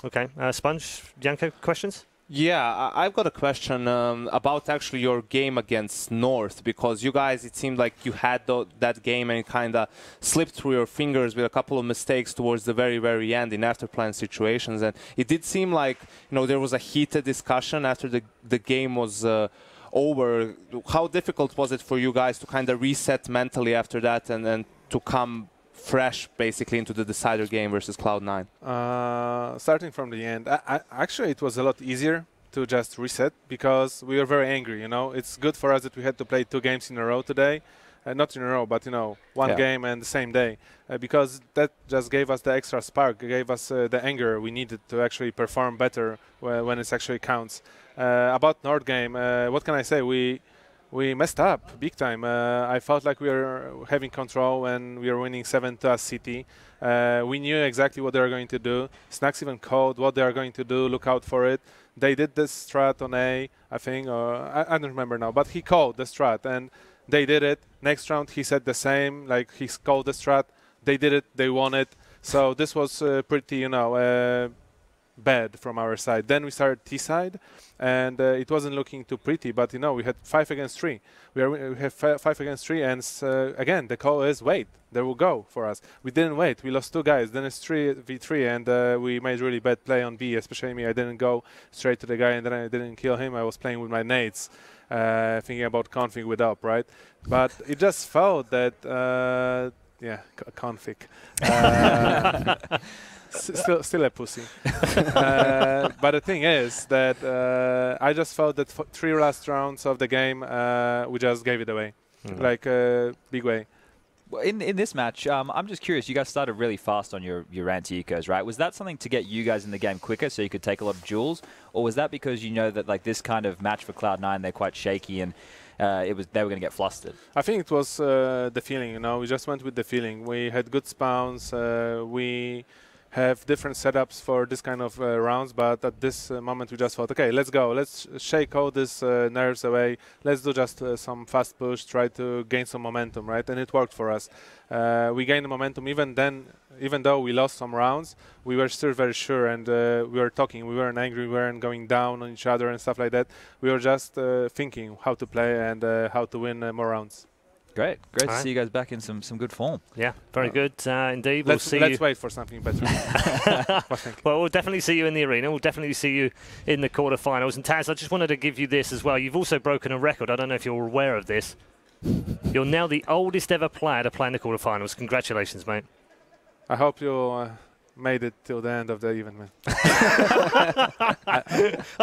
Speaker 1: Okay. Sponge, Janko, questions?
Speaker 3: Yeah, I've got a question about actually your game against North, because you guys, it seemed like you had that game and it kind of slipped through your fingers with a couple of mistakes towards the very, very end in after-plan situations. And it did seem like, there was a heated discussion after the game was over. How difficult was it for you guys to kind of reset mentally after that and to come fresh basically into the decider game versus Cloud9?
Speaker 6: Starting from the end, actually it was a lot easier to just reset, because we were very angry. It's good for us that we had to play 2 games in a row today, not in a row, but 1 game and the same day, because that just gave us the extra spark, gave us the anger we needed to actually perform better when it actually counts. About North game, what can I say? We messed up big time. I felt like we were having control and we were winning 7-2 as City. We knew exactly what they were going to do. Snacks even called what they are going to do. Look out for it. They did this strat on A, I think, or I don't remember now. But he called the strat and they did it. Next round he said the same. Like, he called the strat. They did it. They won it. So this was pretty, bad from our side. Then we started T side, and it wasn't looking too pretty. But we had 5 against 3. We have 5 against 3, and again the call is wait. They will go for us. We didn't wait. We lost 2 guys. Then it's 3v3, and we made really bad play on B. Especially me. I didn't go straight to the guy, and then I didn't kill him. I was playing with my nades, thinking about config with up, right? But it just felt that config. Still a pussy. But the thing is that I just felt that 3 last rounds of the game, we just gave it away, like a big way.
Speaker 2: In this match, I'm just curious, you guys started really fast on your anti-ecos, right? Was that something to get you guys in the game quicker so you could take a lot of duels? Or was that because that like this kind of match for Cloud9, they're quite shaky and they were going to get flustered?
Speaker 6: I think it was the feeling, we just went with the feeling. We had good spawns, we have different setups for this kind of rounds, but at this moment we just thought, okay, let's go, let's shake all these nerves away, let's do just some fast push, try to gain some momentum, right? And it worked for us. We gained momentum even though we lost some rounds, we were still very sure, and we were talking, we weren't angry, we weren't going down on each other and stuff like that. We were just thinking how to play and how to win more rounds.
Speaker 2: Great to see you guys back in some good form.
Speaker 1: Yeah, very good indeed.
Speaker 6: Let's wait for something better.
Speaker 1: Well, we'll definitely see you in the arena. We'll definitely see you in the quarterfinals. And Taz, I just wanted to give you this as well. You've also broken a record. I don't know if you're aware of this. You're now the oldest ever player to play in the quarterfinals. Congratulations, mate.
Speaker 6: I hope you made it till the end of the event, man.
Speaker 1: I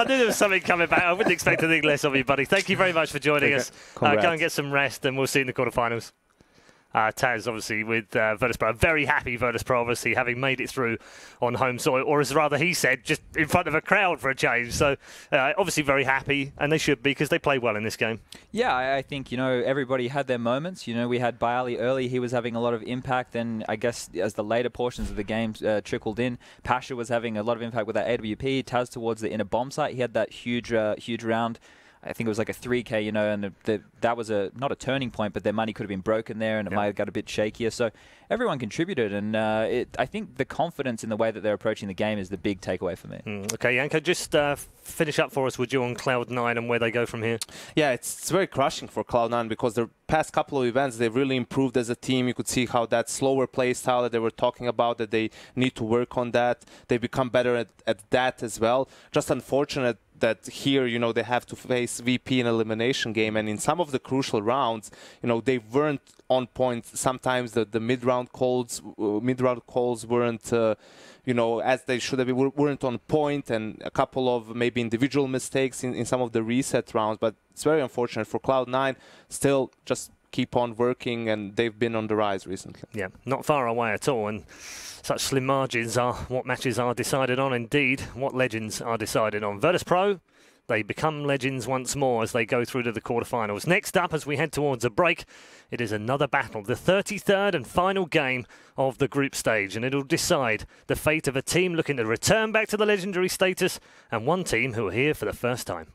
Speaker 1: knew there was something coming back. I wouldn't expect anything less of you, buddy. Thank you very much for joining us. Go and get some rest, and we'll see you in the quarterfinals. Taz, obviously, with Virtus.pro. Very happy Virtus.pro, obviously, having made it through on home soil, or as rather he said, just in front of a crowd for a change. So, obviously very happy, and they should be, because they played well in this game.
Speaker 2: Yeah, I think, everybody had their moments. We had Bialy early. He was having a lot of impact. Then, I guess, as the later portions of the game trickled in, Pasha was having a lot of impact with that AWP. Taz towards the inner bomb site. He had that huge round. I think it was like a 3K, and that was not a turning point, but their money could have been broken there, and it might have got a bit shakier. So everyone contributed, and I think the confidence in the way that they're approaching the game is the big takeaway for me.
Speaker 1: Okay, Janko, just finish up for us, would you, on Cloud9 and where they go from here?
Speaker 3: Yeah, it's very crushing for Cloud9 because the past couple of events, they've really improved as a team. You could see how that slower play style that they were talking about, that they need to work on that. They become better at that as well. Just unfortunate that here, they have to face VP in elimination game, and in some of the crucial rounds, they weren't on point. Sometimes the mid-round calls weren't, as they should have been, weren't on point, and a couple of maybe individual mistakes in some of the reset rounds. But it's very unfortunate for Cloud9. Still, just keep on working, and they've been on the rise recently.
Speaker 1: Yeah, not far away at all, and such slim margins are what matches are decided on, indeed, what legends are decided on. Virtus.pro, they become legends once more as they go through to the quarterfinals. Next up, as we head towards a break, it is another battle, the 33rd and final game of the group stage, and it'll decide the fate of a team looking to return back to the legendary status and one team who are here for the first time.